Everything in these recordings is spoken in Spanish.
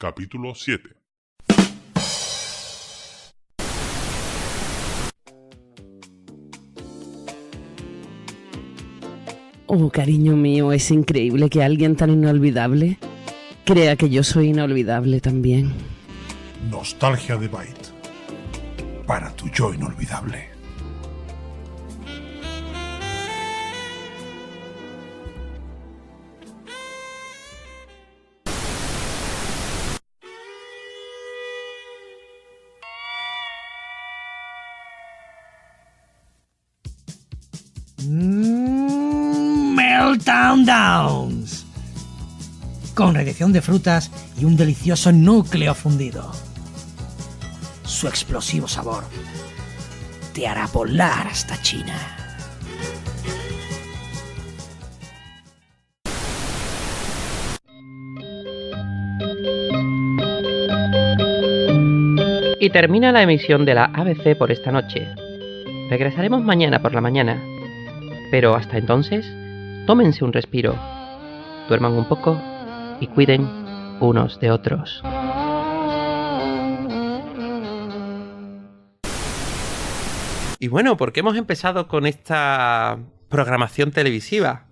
Capítulo 7. Oh, cariño mío, es increíble que alguien tan inolvidable crea que yo soy inolvidable también. Nostalgia de Byte. Para tu yo inolvidable. Meltdown Downs, con radiación de frutas y un delicioso núcleo fundido. Su explosivo sabor te hará volar hasta China. Y termina la emisión de la ABC por esta noche. Regresaremos mañana por la mañana. Pero hasta entonces, tómense un respiro, duerman un poco y cuiden unos de otros. Y bueno, ¿por qué hemos empezado con esta programación televisiva?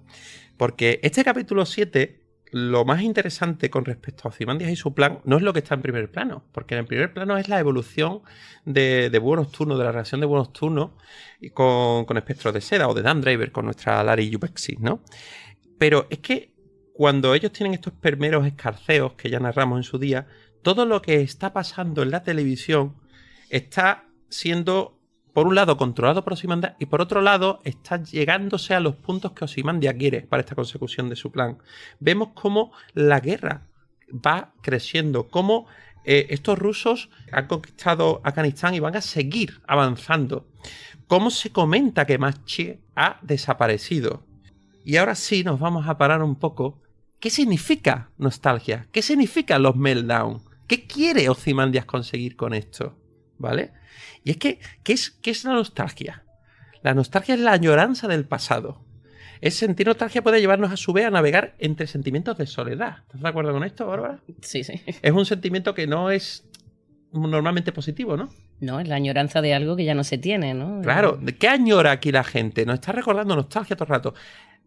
Porque este capítulo 7, lo más interesante con respecto a Ozymandias y su plan, no es lo que está en primer plano, porque en el primer plano es la evolución de Búho Nocturno, de la relación de Búho Nocturno con Espectro de Seda, o de Dan Draver con nuestra Lari Yupexis, ¿no? Pero es que cuando ellos tienen estos primeros escarceos que ya narramos en su día, todo lo que está pasando en la televisión está siendo, por un lado, controlado por Ozymandias y por otro lado, está llegándose a los puntos que Ozymandias quiere para esta consecución de su plan. Vemos cómo la guerra va creciendo, cómo estos rusos han conquistado Afganistán y van a seguir avanzando. Cómo se comenta que Masche ha desaparecido. Y ahora sí nos vamos a parar un poco. ¿Qué significa nostalgia? ¿Qué significan los meltdown? ¿Qué quiere Ozymandias conseguir con esto? ¿Vale? Y es que, ¿qué es la nostalgia? La nostalgia es la añoranza del pasado. Sentir nostalgia puede llevarnos a su vez a navegar entre sentimientos de soledad. ¿Estás de acuerdo con esto, Bárbara? Sí. Es un sentimiento que no es normalmente positivo, ¿no? No, es la añoranza de algo que ya no se tiene, ¿no? Claro. ¿Qué añora aquí la gente? Nos está recordando nostalgia todo el rato.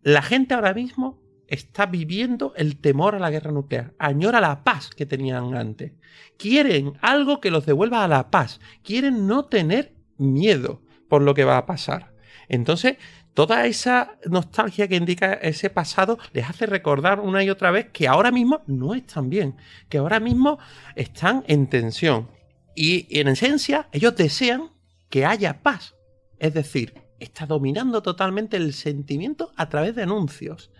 La gente ahora mismo está viviendo el temor a la guerra nuclear. Añora la paz que tenían antes. Quieren algo que los devuelva a la paz. Quieren no tener miedo por lo que va a pasar. Entonces, toda esa nostalgia que indica ese pasado les hace recordar una y otra vez que ahora mismo no están bien, que ahora mismo están en tensión. Y en esencia, ellos desean que haya paz. Es decir, está dominando totalmente el sentimiento a través de anuncios.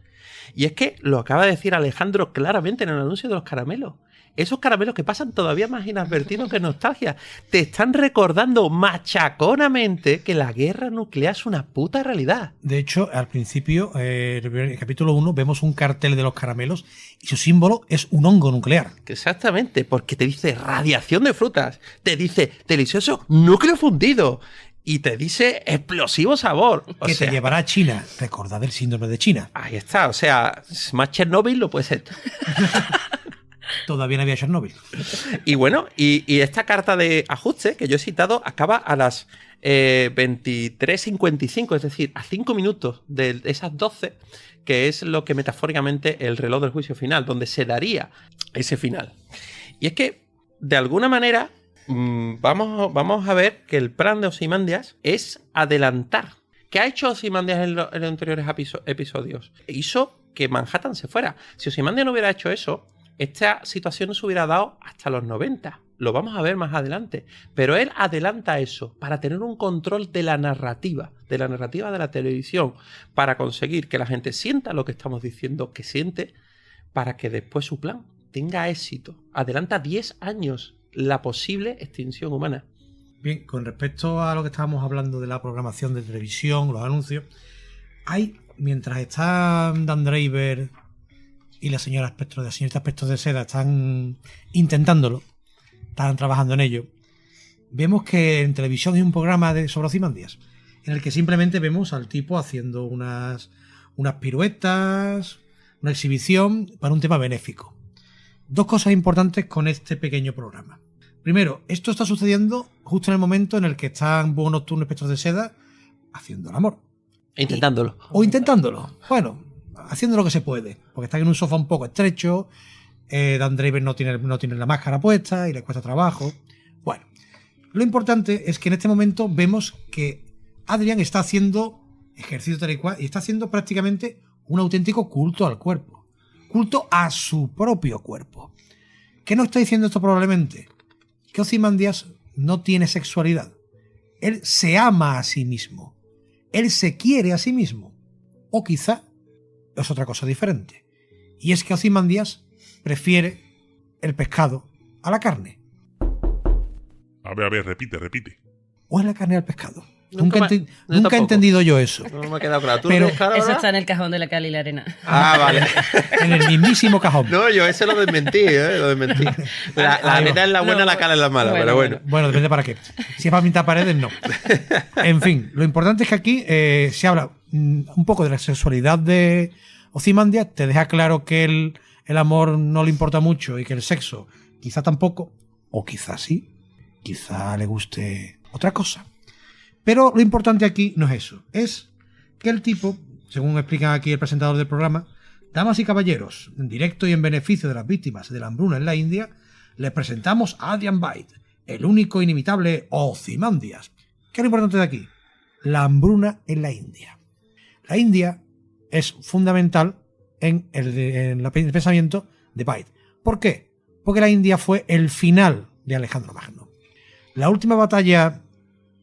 Y es que lo acaba de decir Alejandro claramente en el anuncio de los caramelos. Esos caramelos que pasan todavía más inadvertidos que nostalgia. Te están recordando machaconamente que la guerra nuclear es una puta realidad. De hecho, al principio, el capítulo 1, vemos un cartel de los caramelos y su símbolo es un hongo nuclear. Exactamente, porque te dice radiación de frutas, te dice delicioso núcleo fundido y te dice explosivo sabor. Que te llevará a China. Recordad el síndrome de China. Ahí está, o sea, más Chernobyl lo puede ser. Todavía no había Chernobyl. Y bueno, y esta carta de ajuste que yo he citado acaba a las 23:55, es decir, a 5 minutos de esas 12, que es lo que metafóricamente el reloj del juicio final, donde se daría ese final. Y es que, de alguna manera, vamos a ver que el plan de Ozymandias es adelantar. ¿Qué ha hecho Ozymandias en los anteriores episodios? Hizo que Manhattan se fuera. Si Ozymandias no hubiera hecho eso, esta situación no se hubiera dado hasta los 90. Lo vamos a ver más adelante. Pero él adelanta eso para tener un control de la narrativa de la televisión, para conseguir que la gente sienta lo que estamos diciendo que siente, para que después su plan tenga éxito. Adelanta 10 años la posible extinción humana. Bien, con respecto a lo que estábamos hablando de la programación de televisión, los anuncios, mientras están Dan Draver y la señorita Espectro de Seda están intentándolo, están trabajando en ello, vemos que en televisión hay un programa sobre Ozymandias en el que simplemente vemos al tipo haciendo unas piruetas, una exhibición para un tema benéfico. Dos cosas importantes con este pequeño programa. Primero, esto está sucediendo justo en el momento en el que están Búho Nocturno y Espectros de Seda haciendo el amor. Intentándolo. O intentándolo. Bueno, haciendo lo que se puede. Porque están en un sofá un poco estrecho. Dan Draper no tiene la máscara puesta y le cuesta trabajo. Bueno, lo importante es que en este momento vemos que Adrian está haciendo ejercicio tal y cual y está haciendo prácticamente un auténtico culto al cuerpo. Culto a su propio cuerpo. ¿Qué nos está diciendo esto probablemente? Que Ozymandias no tiene sexualidad. Él se ama a sí mismo. Él se quiere a sí mismo. O quizá es otra cosa diferente. Y es que Ozymandias prefiere el pescado a la carne. A ver, repite. ¿O es la carne al pescado? Yo Nunca he entendido yo eso. No me ha quedado claro. ¿Tú Pero- lo ves claro Eso ahora? está en el cajón de la cal y la arena. Ah, vale. En el mismísimo cajón. No, yo ese lo desmentí, lo desmentí. La arena es la buena, la cara es la mala, pero bueno. Bueno, depende para qué. Si es para pintar paredes, no. En fin, lo importante es que aquí se habla un poco de la sexualidad de Ozymandias. Te deja claro que el amor no le importa mucho y que el sexo quizá tampoco, o quizá sí, quizá le guste otra cosa. Pero lo importante aquí no es eso. Es que el tipo, según explica aquí el presentador del programa, damas y caballeros, en directo y en beneficio de las víctimas de la hambruna en la India, les presentamos a Adrian Veidt, el único inimitable Ozymandias. ¿Qué es lo importante de aquí? La hambruna en la India. La India es fundamental en el pensamiento de Veidt. ¿Por qué? Porque la India fue el final de Alejandro Magno. La última batalla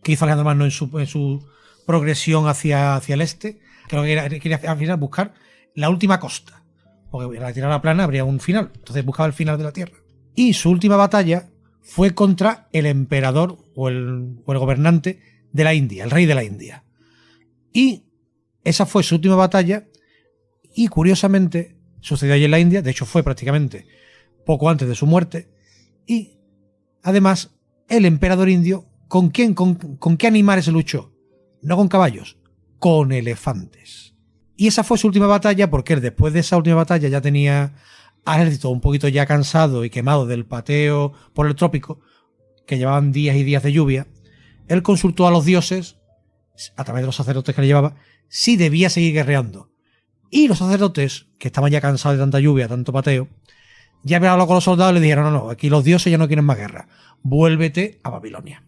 que hizo Alejandro Magno en su progresión hacia el este, creo que quería al final buscar la última costa. Porque en la tierra plana habría un final. Entonces buscaba el final de la tierra. Y su última batalla fue contra el emperador o el gobernante de la India, el rey de la India. Y esa fue su última batalla. Y curiosamente sucedió allí en la India. De hecho fue prácticamente poco antes de su muerte. Y además el emperador indio, ¿con qué animales se luchó? No con caballos, con elefantes. Y esa fue su última batalla porque él después de esa última batalla ya tenía al ejército un poquito ya cansado y quemado del pateo por el trópico, que llevaban días y días de lluvia. Él consultó a los dioses, a través de los sacerdotes que le llevaba, si debía seguir guerreando. Y los sacerdotes, que estaban ya cansados de tanta lluvia, tanto pateo, ya habían hablado con los soldados y le dijeron, no, aquí los dioses ya no quieren más guerra, vuélvete a Babilonia.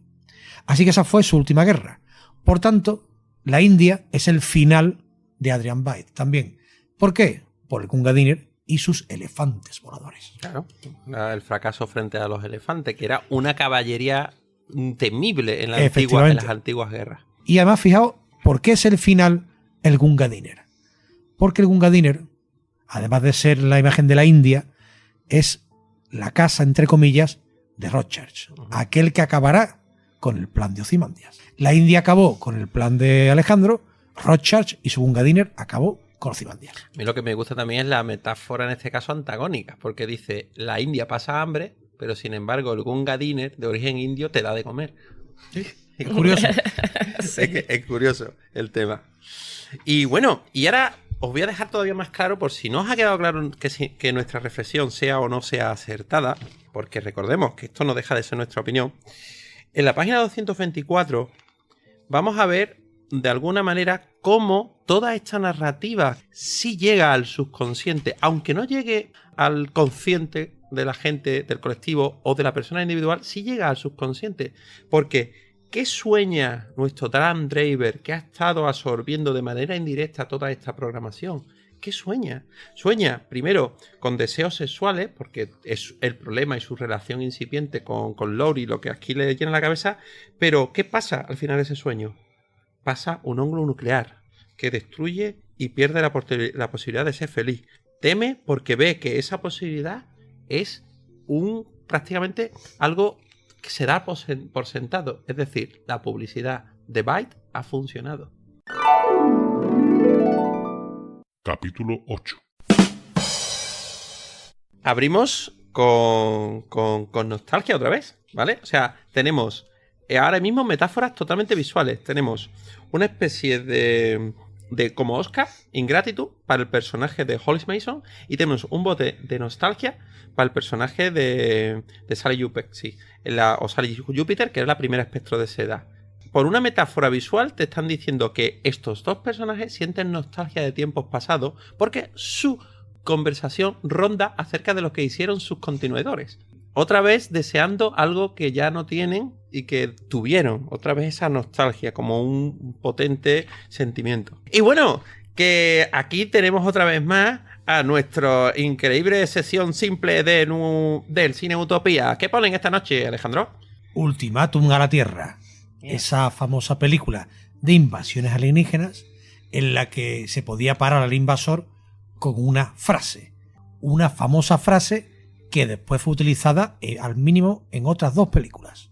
Así que esa fue su última guerra. Por tanto, la India es el final de Adrian Veidt también. ¿Por qué? Por el Gungadiner y sus elefantes voladores. Claro, el fracaso frente a los elefantes, que era una caballería temible en, en las antiguas guerras. Y además, fijaos, ¿por qué es el final el Gungadiner? Porque el Gungadiner, además de ser la imagen de la India, es la casa, entre comillas, de Rothschild, aquel que acabará con el plan de Ozymandias. La India acabó con el plan de Alejandro, Rothschild y su Gungadiner acabó con Ozymandias. A mí lo que me gusta también es la metáfora, en este caso antagónica, porque dice, la India pasa hambre, pero sin embargo el Gungadiner, de origen indio, te da de comer. Sí, es curioso. Es curioso el tema. Y bueno, y ahora os voy a dejar todavía más claro, por si no os ha quedado claro que nuestra reflexión sea o no sea acertada, porque recordemos que esto no deja de ser nuestra opinión. En la página 224 vamos a ver de alguna manera cómo toda esta narrativa sí llega al subconsciente, aunque no llegue al consciente de la gente, del colectivo o de la persona individual, sí llega al subconsciente. Porque ¿qué sueña nuestro Dan Draper, que ha estado absorbiendo de manera indirecta toda esta programación? ¿Qué sueña? Sueña, primero, con deseos sexuales, porque es el problema y su relación incipiente con Laurie, lo que aquí le llena la cabeza. Pero, ¿qué pasa al final de ese sueño? Pasa un hongo nuclear que destruye y pierde la posibilidad de ser feliz. Teme porque ve que esa posibilidad es prácticamente algo que se da por sentado. Es decir, la publicidad de Veidt ha funcionado. Capítulo 8. Abrimos con nostalgia otra vez, ¿vale? O sea, tenemos ahora mismo metáforas totalmente visuales. Tenemos una especie de como Oscar, ingratitud para el personaje de Hollis Mason, y tenemos un bote de nostalgia para el personaje de Sally Jupiter, o Sally Jupiter, que era la primera espectro de seda. Por una metáfora visual te están diciendo que estos dos personajes sienten nostalgia de tiempos pasados porque su conversación ronda acerca de lo que hicieron sus continuadores. Otra vez deseando algo que ya no tienen y que tuvieron. Otra vez esa nostalgia como un potente sentimiento. Y bueno, que aquí tenemos otra vez más a nuestra increíble sesión simple del Cine Utopía. ¿Qué ponen esta noche, Alejandro? Ultimátum a la Tierra. Esa famosa película de invasiones alienígenas en la que se podía parar al invasor con una frase. Una famosa frase que después fue utilizada al mínimo en otras dos películas.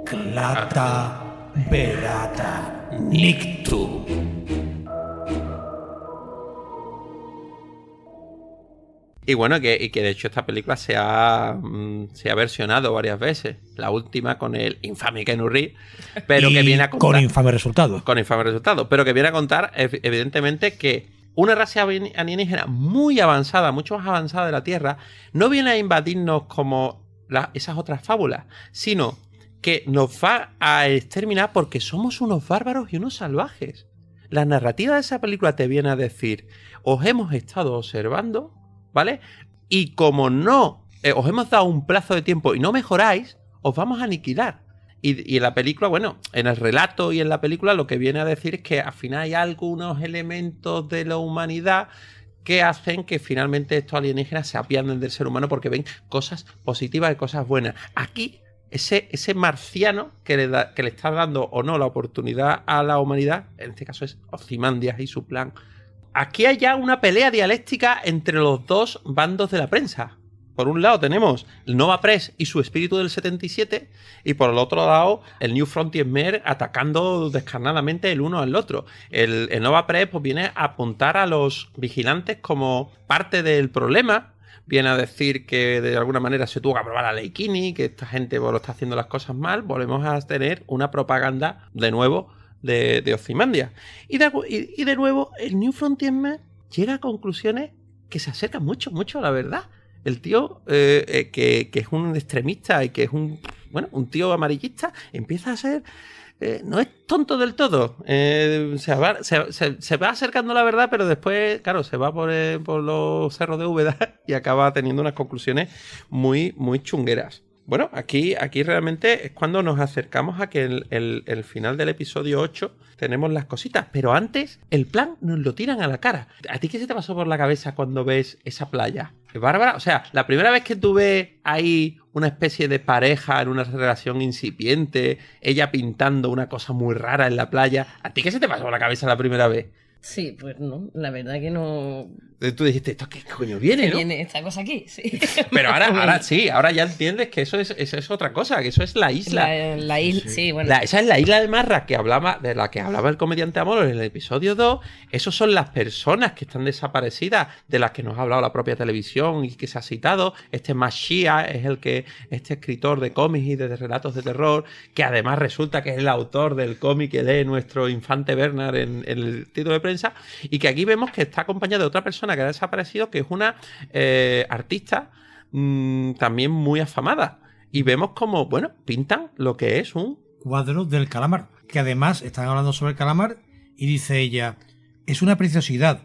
Clata verata nictum. Y bueno, que de hecho esta película se ha versionado varias veces. La última con el infame Keanu Reeves, pero que viene a contar... Con infame resultado. Con infame resultado, pero que viene a contar evidentemente que una raza alienígena muy avanzada, mucho más avanzada de la Tierra, no viene a invadirnos como esas otras fábulas, sino que nos va a exterminar porque somos unos bárbaros y unos salvajes. La narrativa de esa película te viene a decir, os hemos estado observando, ¿vale? Y como no os hemos dado un plazo de tiempo y no mejoráis, os vamos a aniquilar. Y en la película, bueno, en el relato y en la película lo que viene a decir es que al final hay algunos elementos de la humanidad que hacen que finalmente estos alienígenas se apiaden del ser humano porque ven cosas positivas y cosas buenas. Aquí, ese marciano que le está dando o no la oportunidad a la humanidad, en este caso es Ozymandias y su plan. Aquí hay ya una pelea dialéctica entre los dos bandos de la prensa. Por un lado tenemos el Nova Press y su espíritu del 77, y por el otro lado el New Frontiersmen atacando descarnadamente el uno al otro. El Nova Press pues viene a apuntar a los vigilantes como parte del problema, viene a decir que de alguna manera se tuvo que aprobar la ley Kinney, que esta gente pues, lo está haciendo las cosas mal. Volvemos a tener una propaganda de nuevo de Ozymandias. Y de nuevo el New Frontiersmen llega a conclusiones que se acercan mucho a la verdad. El tío, que es un extremista y que es un tío amarillista, empieza a ser... no es tonto del todo. Se va acercando a la verdad, pero después, claro, se va por los cerros de Úbeda y acaba teniendo unas conclusiones muy, muy chungueras. Bueno, aquí realmente es cuando nos acercamos a que el final del episodio 8 tenemos las cositas. Pero antes, el plan nos lo tiran a la cara. ¿A ti qué se te pasó por la cabeza cuando ves esa playa? ¿Es bárbara? O sea, la primera vez que tú ves ahí una especie de pareja en una relación incipiente, ella pintando una cosa muy rara en la playa, ¿a ti qué se te pasó por la cabeza la primera vez? Sí, pues no, la verdad que no... Tú dijiste, ¿esto qué coño viene, no? Viene esta cosa aquí, sí. Pero ahora sí, ahora ya entiendes que eso es otra cosa, que eso es la isla. La isla, sí, bueno. Esa es la isla de Marra de la que hablaba el comediante Amolo en el episodio 2. Esos son las personas que están desaparecidas, de las que nos ha hablado la propia televisión y que se ha citado. Este Mashia es este escritor de cómics y de relatos de terror, que además resulta que es el autor del cómic que lee nuestro infante Bernard en el título de prensa, y que aquí vemos que está acompañado de otra persona que ha desaparecido, que es una artista también muy afamada. Y vemos como, bueno, pintan lo que es un cuadro del calamar, que además están hablando sobre el calamar y dice ella, es una preciosidad,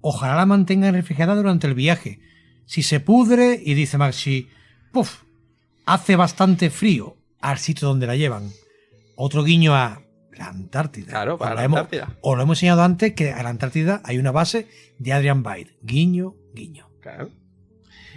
ojalá la mantengan refrigerada durante el viaje. Si se pudre, y dice Maxi, puf, hace bastante frío al sitio donde la llevan. Otro guiño a la Antártida. Claro, para la Antártida. Os lo hemos enseñado antes que en la Antártida hay una base de Adrian Byte. Guiño, guiño. Claro.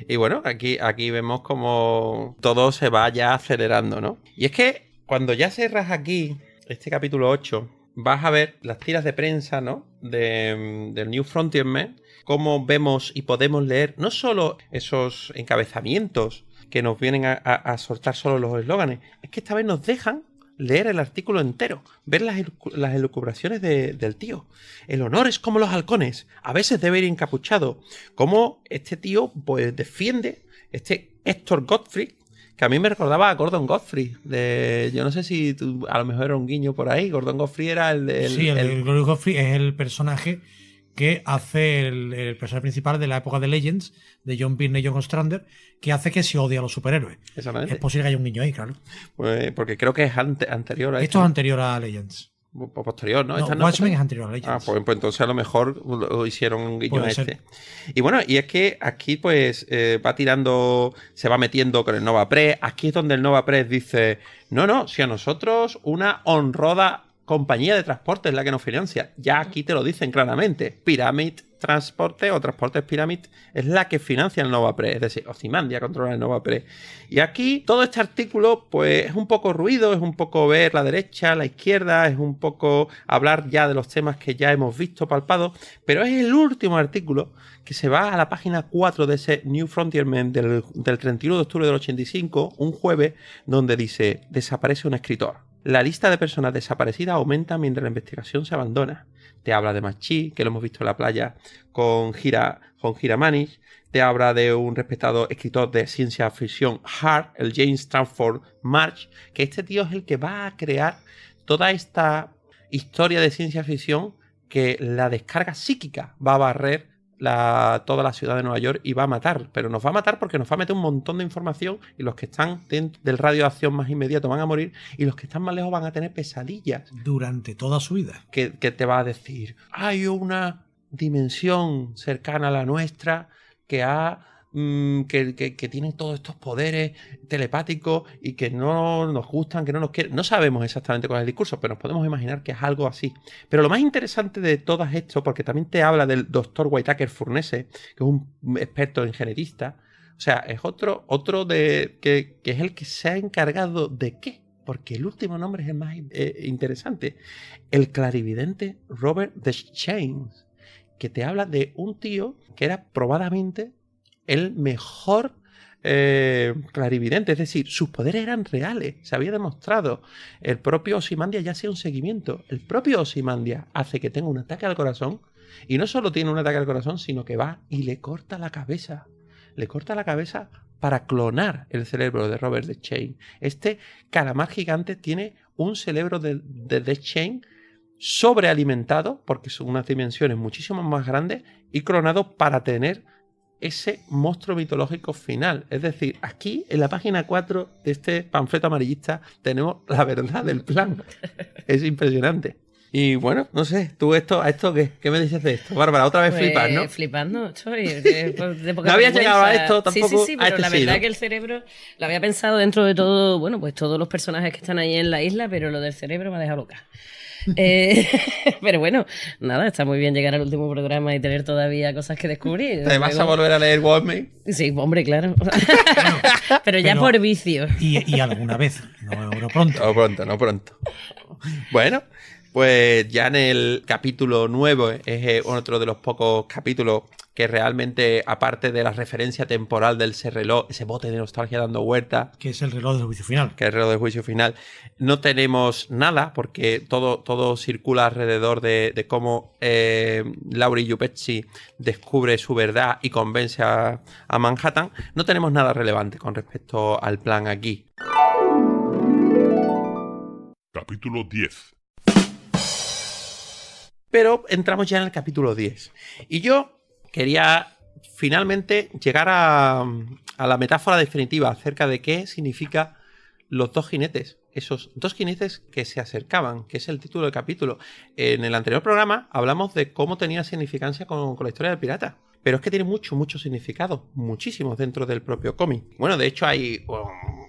Y bueno, aquí vemos como todo se va ya acelerando, ¿no? Y es que cuando ya cerras aquí este capítulo 8, vas a ver las tiras de prensa, ¿no? Del New Frontiersmen, cómo vemos y podemos leer no solo esos encabezamientos que nos vienen a soltar solo los eslóganes, es que esta vez nos dejan leer el artículo entero, ver las elucubraciones del tío. El honor es como los halcones, a veces debe ir encapuchado. Como este tío pues defiende, este Héctor Gottfried, que a mí me recordaba a Gordon Godfrey. Yo no sé si a lo mejor era un guiño por ahí. Gordon Godfrey era el de... Sí, el Gordon Godfrey es el personaje que hace el personaje principal de la época de Legends, de John Byrne y John Ostrander, que hace que se odie a los superhéroes. Exactamente. Es posible que haya un guiño ahí, claro. Pues, porque creo que es anterior a Esto es anterior a Legends. Posterior, ¿no? No, Watchmen es anterior a Legends. Pues entonces a lo mejor lo hicieron un guiño Puede a este. ser. Y bueno, y es que aquí pues va tirando, se va metiendo con el Nova Press. Aquí es donde el Nova Press dice, no, si a nosotros una honrada compañía de transporte es la que nos financia. Ya aquí te lo dicen claramente. Pyramid Transporte o Transportes Pyramid es la que financia el Nova Press. Es decir, Ozymandias controla el Nova Press. Y aquí todo este artículo pues es un poco ruido, es un poco ver la derecha, la izquierda, es un poco hablar ya de los temas que ya hemos visto, palpado. Pero es el último artículo que se va a la página 4 de ese New Frontierman del 31 de octubre del 85, un jueves, donde dice, desaparece un escritor. La lista de personas desaparecidas aumenta mientras la investigación se abandona. Te habla de Machi, que lo hemos visto en la playa con Gira Manish. Te habla de un respetado escritor de ciencia ficción, Hart, el James Stanford March, que este tío es el que va a crear toda esta historia de ciencia ficción que la descarga psíquica va a barrer toda la ciudad de Nueva York y va a matar, pero nos va a matar porque nos va a meter un montón de información y los que están dentro del radio de acción más inmediato van a morir y los que están más lejos van a tener pesadillas. Durante toda su vida. Que te va a decir, hay una dimensión cercana a la nuestra que que tiene todos estos poderes telepáticos y que no nos gustan, que no nos quieren. No sabemos exactamente cuál es el discurso, pero nos podemos imaginar que es algo así. Pero lo más interesante de todo esto, porque también te habla del doctor Whitaker Furnese, que es un experto en genetista, o sea, es otro que es el que se ha encargado de qué. Porque el último nombre es el más interesante. El clarividente Robert Deschamps, que te habla de un tío que era probadamente el mejor clarividente, es decir, sus poderes eran reales, se había demostrado. El propio Ozymandias ya hacía un seguimiento. El propio Ozymandias hace que tenga un ataque al corazón y no solo tiene un ataque al corazón, sino que va y le corta la cabeza. Le corta la cabeza para clonar el cerebro de Robert Deschamps. Este calamar gigante tiene un cerebro de Deschamps sobrealimentado, porque son unas dimensiones muchísimo más grandes, y clonado para tener ese monstruo mitológico final. Es decir, aquí en la página 4 de este panfleto amarillista tenemos la verdad del plan. Es impresionante. Y bueno, no sé, tú ¿a esto qué me dices de esto? Bárbara, otra vez Pues, flipas, ¿no? Flipando estoy. No había llegado a esto tampoco. Sí, pero la verdad que el cerebro lo había pensado dentro de todo, bueno, pues todos los personajes que están ahí en la isla, pero lo del cerebro me ha dejado loca. Pero bueno, nada, está muy bien llegar al último programa y tener todavía cosas que descubrir. ¿Te vas a volver a leer Watchmen? Sí, hombre, claro. Pero ya por vicio. Y alguna vez, no pronto. No pronto. Bueno, pues ya en el capítulo 9 es otro de los pocos capítulos que realmente, aparte de la referencia temporal del reloj, ese bote de nostalgia dando vueltas, que es el reloj del juicio final. Que es el reloj del juicio final, no tenemos nada porque todo circula alrededor de cómo Laurie Yupezzi descubre su verdad y convence a Manhattan. No tenemos nada relevante con respecto al plan aquí. Capítulo 10. Pero entramos ya en el capítulo 10. Y yo quería finalmente llegar a la metáfora definitiva acerca de qué significa los dos jinetes. Esos dos jinetes que se acercaban, que es el título del capítulo. En el anterior programa hablamos de cómo tenía significancia con la historia del pirata. Pero es que tiene mucho significado. Muchísimos dentro del propio cómic. Bueno, de hecho hay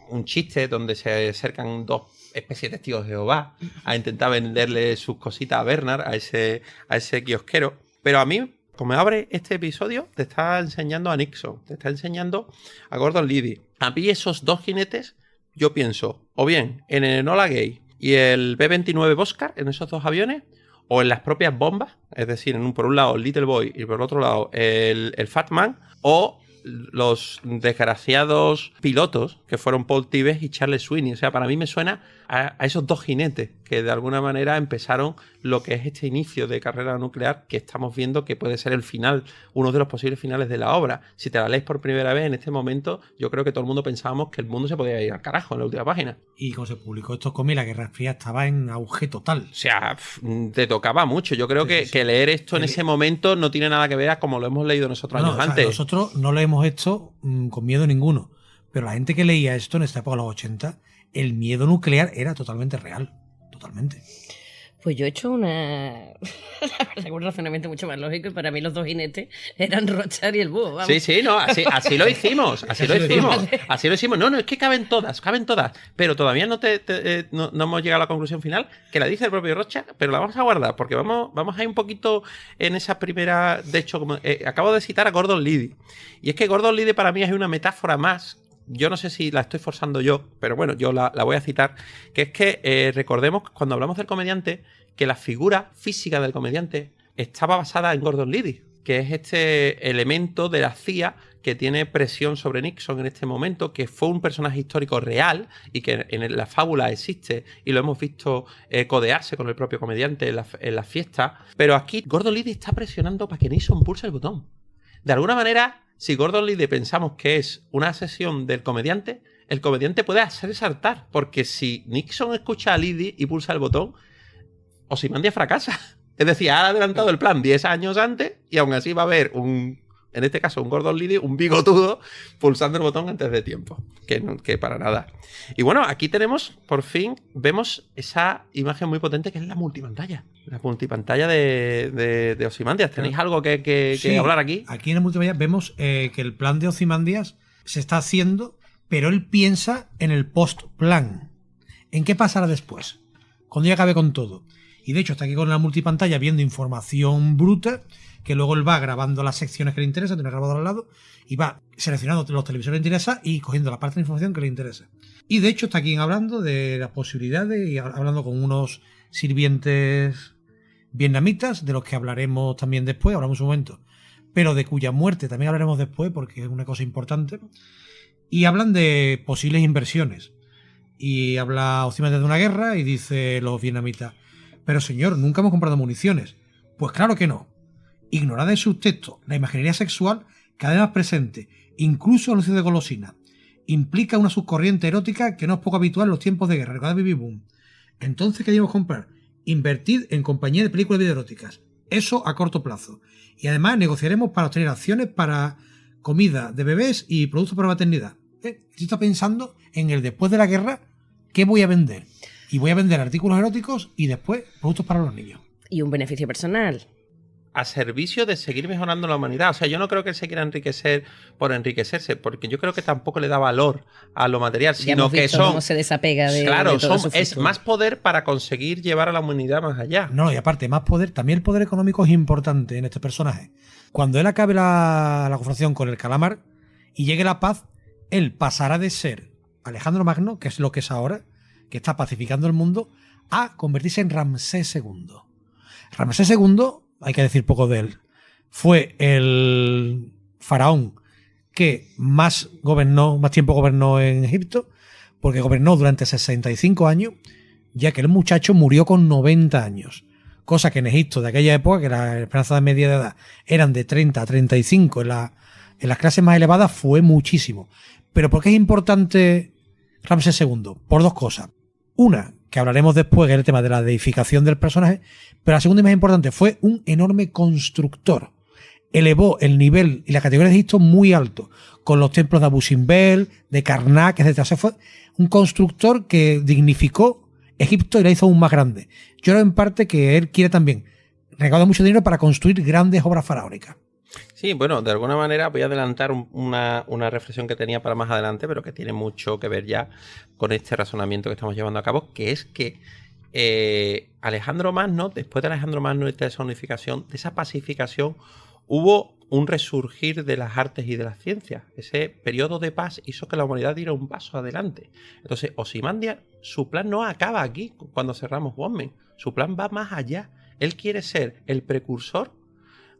un chiste donde se acercan dos especies de testigos de Jehová a intentar venderle sus cositas a Bernard, a ese kiosquero. Pero a mí, como abre este episodio, te está enseñando a Nixon, te está enseñando a Gordon Liddy. A mí esos dos jinetes, yo pienso, o bien en el Enola Gay y el B-29 Boscar, en esos dos aviones, o en las propias bombas, es decir, por un lado el Little Boy y por el otro lado el Fat Man, o los desgraciados pilotos que fueron Paul Tibes y Charles Sweeney. O sea, para mí me suena a esos dos jinetes que de alguna manera empezaron lo que es este inicio de carrera nuclear que estamos viendo que puede ser el final, uno de los posibles finales de la obra. Si te la lees por primera vez en este momento, yo creo que todo el mundo pensábamos que el mundo se podía ir al carajo en la última página. Y cuando se publicó estos cómics, la Guerra Fría estaba en auge total. O sea, te tocaba mucho. Yo creo que leer esto en ese momento no tiene nada que ver a como lo hemos leído nosotros años antes. Nosotros no lo hemos hecho con miedo ninguno. Pero la gente que leía esto en esta época, los 80, el miedo nuclear era totalmente real. Totalmente. Pues yo he hecho un razonamiento mucho más lógico y para mí los dos jinetes eran Rochar y el búho. Vamos. Sí, no, así lo hicimos. Así lo hicimos. No, es que caben todas. Pero todavía no hemos llegado a la conclusión final, que la dice el propio Rochar, pero la vamos a guardar, porque vamos a ir un poquito en esa primera. De hecho, acabo de citar a Gordon Liddy. Y es que Gordon Liddy para mí es una metáfora más. Yo no sé si la estoy forzando yo, pero bueno, yo la voy a citar, que es que recordemos cuando hablamos del comediante, que la figura física del comediante estaba basada en Gordon Liddy, que es este elemento de la CIA que tiene presión sobre Nixon en este momento, que fue un personaje histórico real y que en la fábula existe y lo hemos visto codearse con el propio comediante en la fiesta. Pero aquí Gordon Liddy está presionando para que Nixon pulse el botón. De alguna manera, si Gordon Liddy pensamos que es una sesión del comediante, el comediante puede hacer saltar, porque si Nixon escucha a Liddy y pulsa el botón, Ozymandias fracasa. Es decir, ha adelantado el plan 10 años antes y aún así va a haber en este caso un Gordon Liddy, un bigotudo, pulsando el botón antes de tiempo. Que para nada. Y bueno, aquí tenemos, por fin, vemos esa imagen muy potente que es la multipantalla. La multipantalla de Ozymandias. ¿Tenéis algo que hablar aquí? Aquí en la multipantalla vemos que el plan de Ozymandias se está haciendo, pero él piensa en el post-plan. ¿En qué pasará después? Cuando ya acabe con todo. Y de hecho está aquí con la multipantalla viendo información bruta, que luego él va grabando las secciones que le interesan, tiene grabado al lado, y va seleccionando los televisores que le interesa y cogiendo la parte de información que le interesa. Y de hecho está aquí hablando de las posibilidades y hablando con unos sirvientes vietnamitas, de los que hablaremos también después, hablamos un momento, pero de cuya muerte también hablaremos después porque es una cosa importante. Y hablan de posibles inversiones. Y habla Ozymandias de una guerra y dice los vietnamitas: pero señor, nunca hemos comprado municiones. Pues claro que no. Ignorad en sus textos la imaginería sexual cada vez más presente, incluso anuncios de golosina. Implica una subcorriente erótica que no es poco habitual en los tiempos de guerra. Recordad Baby Boom. Entonces, ¿qué debemos comprar? Invertid en compañía de películas videoeróticas. Eso a corto plazo. Y además negociaremos para obtener acciones para comida de bebés y productos para maternidad. Yo estoy pensando en el después de la guerra, ¿qué voy a vender? Y voy a vender artículos eróticos y después productos para los niños. Y un beneficio personal. A servicio de seguir mejorando la humanidad. O sea, yo no creo que él se quiera enriquecer por enriquecerse, porque yo creo que tampoco le da valor a lo material, sino que son... cómo se desapega de claro, todo su es futuro. más poder para conseguir llevar a la humanidad más allá. No, y aparte, más poder, también el poder económico es importante en este personaje. Cuando él acabe la confrontación con el calamar y llegue la paz, él pasará de ser Alejandro Magno, que es lo que es ahora, que está pacificando el mundo, a convertirse en Ramsés II. Ramsés II, hay que decir poco de él, fue el faraón que más tiempo gobernó en Egipto, porque gobernó durante 65 años, ya que el muchacho murió con 90 años. Cosa que en Egipto de aquella época, que la esperanza de media de edad eran de 30 a 35, en las clases más elevadas fue muchísimo. Pero ¿por qué es importante Ramsés II? Por dos cosas. Una, que hablaremos después, que es el tema de la deificación del personaje, pero la segunda y más importante, fue un enorme constructor. Elevó el nivel y la categoría de Egipto muy alto, con los templos de Abu Simbel, de Karnak, etc. O sea, fue un constructor que dignificó Egipto y la hizo aún más grande. Yo creo en parte que él quiere también recaudar mucho dinero para construir grandes obras faraónicas. Sí, bueno, de alguna manera voy a adelantar una reflexión que tenía para más adelante, pero que tiene mucho que ver ya con este razonamiento que estamos llevando a cabo, que es que Alejandro Magno, después de Alejandro Magno y de esa unificación, de esa pacificación, hubo un resurgir de las artes y de las ciencias. Ese periodo de paz hizo que la humanidad diera un paso adelante. Entonces, Ozymandias, su plan no acaba aquí cuando cerramos Watchmen. Su plan va más allá. Él quiere ser el precursor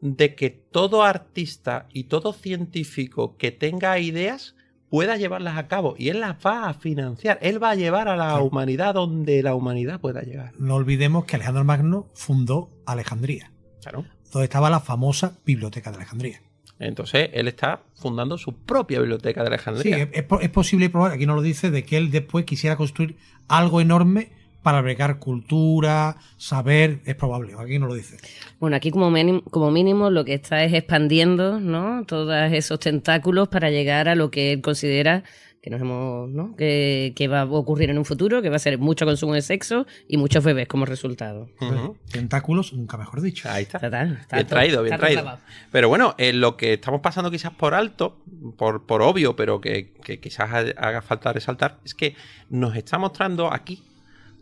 de que todo artista y todo científico que tenga ideas pueda llevarlas a cabo y él las va a financiar. Él va a llevar a la humanidad donde la humanidad pueda llegar. No olvidemos que Alejandro Magno fundó Alejandría, Claro. donde estaba la famosa Biblioteca de Alejandría. Entonces, él está fundando su propia biblioteca de Sí, Alejandría. es posible probar, aquí no lo dice, de que él después quisiera construir algo enorme para albergar cultura, saber, es probable, aquí no lo dice. Bueno, aquí como mínimo lo que está es expandiendo, ¿no?, todos esos tentáculos para llegar a lo que él considera que ¿no?, que va a ocurrir en un futuro, que va a ser mucho consumo de sexo y muchos bebés como resultado. Ujú. Tentáculos, nunca mejor dicho. Ahí está. Está Bien todo- traído, bien está todo traído. clavado. Pero bueno, lo que estamos pasando quizás por alto, por obvio, pero que quizás haga falta resaltar, es que nos está mostrando aquí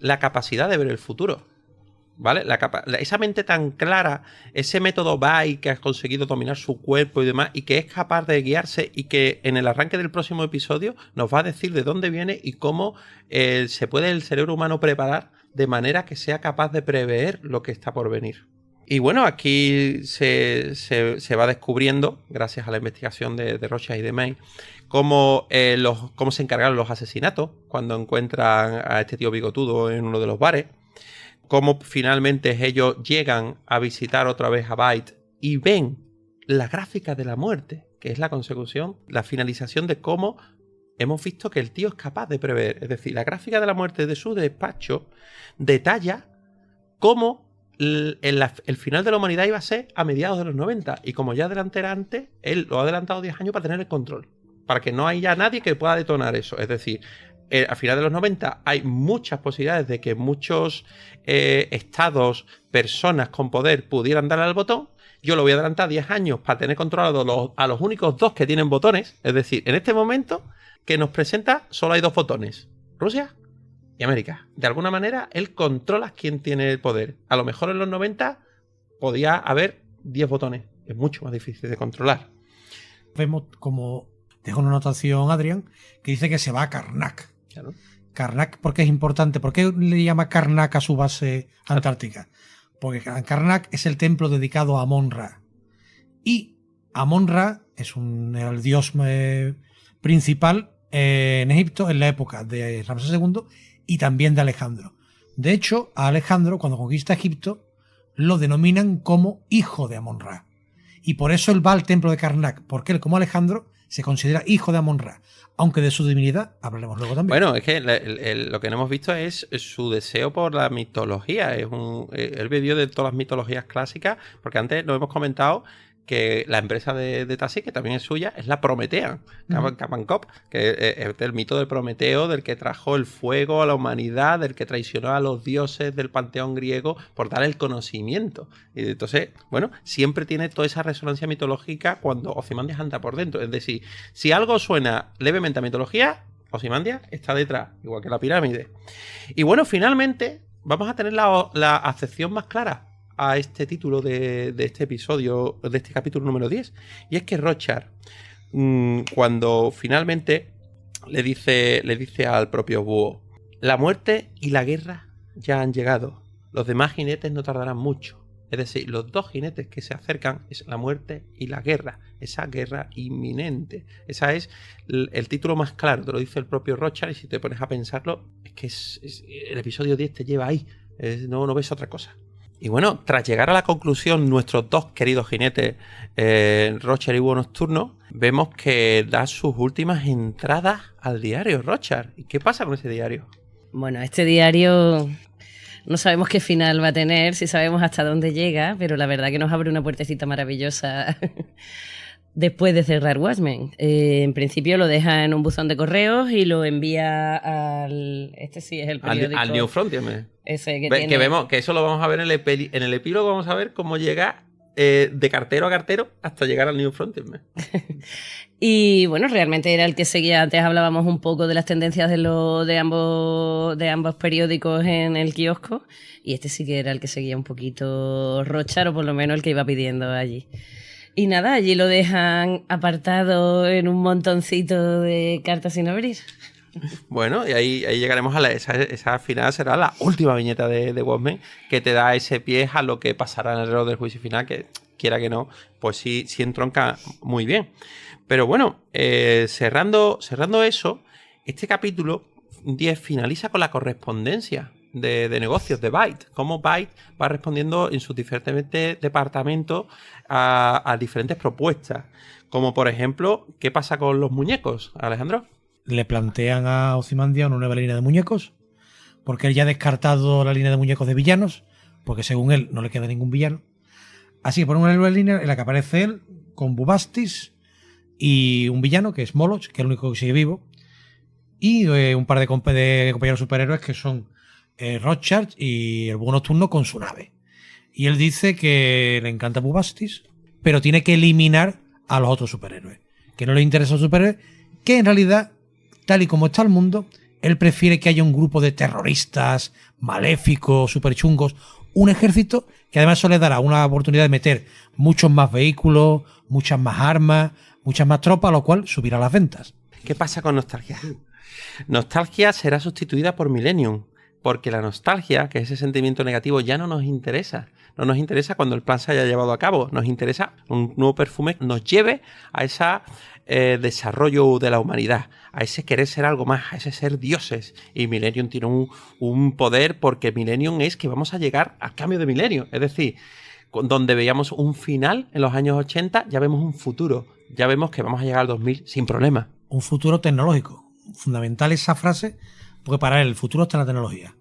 la capacidad de ver el futuro. ¿Vale? Esa mente tan clara, ese método Bai que ha conseguido dominar su cuerpo y demás, y que es capaz de guiarse, y que en el arranque del próximo episodio nos va a decir de dónde viene y cómo se puede el cerebro humano preparar de manera que sea capaz de prever lo que está por venir. Y bueno, aquí se va descubriendo, gracias a la investigación de Rocha y de May, cómo se encargaron los asesinatos cuando encuentran a este tío bigotudo en uno de los bares. Cómo finalmente ellos llegan a visitar otra vez a Byte y ven la gráfica de la muerte, que es la consecución, la finalización de cómo hemos visto que el tío es capaz de prever. Es decir, la gráfica de la muerte de su despacho detalla cómo el final de la humanidad iba a ser a mediados de los 90. Y como ya adelanté antes, él lo ha adelantado 10 años para tener el control. Para que no haya nadie que pueda detonar eso. Es decir, a finales de los 90 hay muchas posibilidades de que muchos estados, personas con poder pudieran darle al botón. Yo lo voy a adelantar 10 años para tener controlado a los únicos dos que tienen botones. Es decir, en este momento que nos presenta solo hay dos botones. Rusia y América. De alguna manera, él controla quién tiene el poder. A lo mejor en los 90 podía haber 10 botones. Es mucho más difícil de controlar. Vemos como deja una anotación Adrián que dice que se va a Karnak. Claro. Karnak, ¿por qué es importante? ¿Por qué le llama Karnak a su base antártica? Porque Karnak es el templo dedicado a Amon-Ra. Y Amon-Ra es el dios principal en Egipto en la época de Ramsés II y también de Alejandro. De hecho, a Alejandro, cuando conquista Egipto, lo denominan como hijo de Amon-Ra. Y por eso él va al templo de Karnak, porque él, como Alejandro, se considera hijo de Amon-Ra. Aunque de su divinidad hablaremos luego también. Bueno, es que lo que no hemos visto es su deseo por la mitología. Él bebió de todas las mitologías clásicas, porque antes lo hemos comentado que la empresa de taxi, que también es suya, es la Prometean, Kapankop, que es el mito de Prometeo, del que trajo el fuego a la humanidad, del que traicionó a los dioses del panteón griego por dar el conocimiento. Y entonces, bueno, siempre tiene toda esa resonancia mitológica cuando Ozymandias anda por dentro. Es decir, si algo suena levemente a mitología, Ozymandias está detrás, igual que la pirámide. Y bueno, finalmente vamos a tener la acepción más clara a este título de este episodio, de este capítulo número 10. Y es que Rochard, cuando finalmente le dice al propio búho: la muerte y la guerra ya han llegado. Los demás jinetes no tardarán mucho. Es decir, los dos jinetes que se acercan es la muerte y la guerra. Esa guerra inminente. Ese es el título más claro. Te lo dice el propio Rochard, y si te pones a pensarlo, es que el episodio 10 te lleva ahí. No ves otra cosa. Y bueno, tras llegar a la conclusión, nuestros dos queridos jinetes, Rochard y Búho Nocturno, vemos que da sus últimas entradas al diario Rochard. ¿Y qué pasa con ese diario? Bueno, este diario no sabemos qué final va a tener, si sabemos hasta dónde llega, pero la verdad que nos abre una puertecita maravillosa después de cerrar Watchmen. En principio lo deja en un buzón de correos y lo envía al... Este sí es el periódico. Al New Frontier. Ese que Que vemos que eso lo vamos a ver en el epílogo. Vamos a ver cómo llega de cartero a cartero hasta llegar al New Frontier. Y bueno, realmente era el que seguía. Antes hablábamos un poco de las tendencias de ambos periódicos en el kiosco, y este sí que era el que seguía un poquito Rochard, o por lo menos el que iba pidiendo allí. Y nada, allí lo dejan apartado en un montoncito de cartas sin abrir. Bueno, y ahí llegaremos a esa final. Será la última viñeta de Watchmen, que te da ese pie a lo que pasará en el reloj del juicio final, que quiera que no, pues sí entronca muy bien. Pero bueno, cerrando eso, este capítulo 10 finaliza con la correspondencia de negocios de Byte. Cómo Byte va respondiendo en sus diferentes departamentos a diferentes propuestas. Como por ejemplo, ¿qué pasa con los muñecos, Alejandro? Le plantean a Ozymandias una nueva línea de muñecos, porque él ya ha descartado la línea de muñecos de villanos, porque según él no le queda ningún villano. Así que ponen una nueva línea en la que aparece él con Bubastis y un villano que es Moloch, que es el único que sigue vivo, y un par de compañeros superhéroes que son Rothschild y el Búho Nocturno con su nave. Y él dice que le encanta Bubastis, pero tiene que eliminar a los otros superhéroes, que no le interesa a los superhéroes, que en realidad, tal y como está el mundo, él prefiere que haya un grupo de terroristas maléficos, superchungos, un ejército que además eso le dará una oportunidad de meter muchos más vehículos, muchas más armas, muchas más tropas, lo cual subirá las ventas. ¿Qué pasa con Nostalgia? Nostalgia será sustituida por Millennium, porque la nostalgia, que es ese sentimiento negativo, ya no nos interesa. No nos interesa cuando el plan se haya llevado a cabo. Nos interesa un nuevo perfume que nos lleve a ese desarrollo de la humanidad, a ese querer ser algo más, a ese ser dioses. Y Millennium tiene un poder, porque Millennium es que vamos a llegar al cambio de milenio. Es decir, donde veíamos un final en los años 80, ya vemos un futuro. Ya vemos que vamos a llegar al 2000 sin problema. Un futuro tecnológico. Fundamental esa frase, porque para él el futuro está en la tecnología.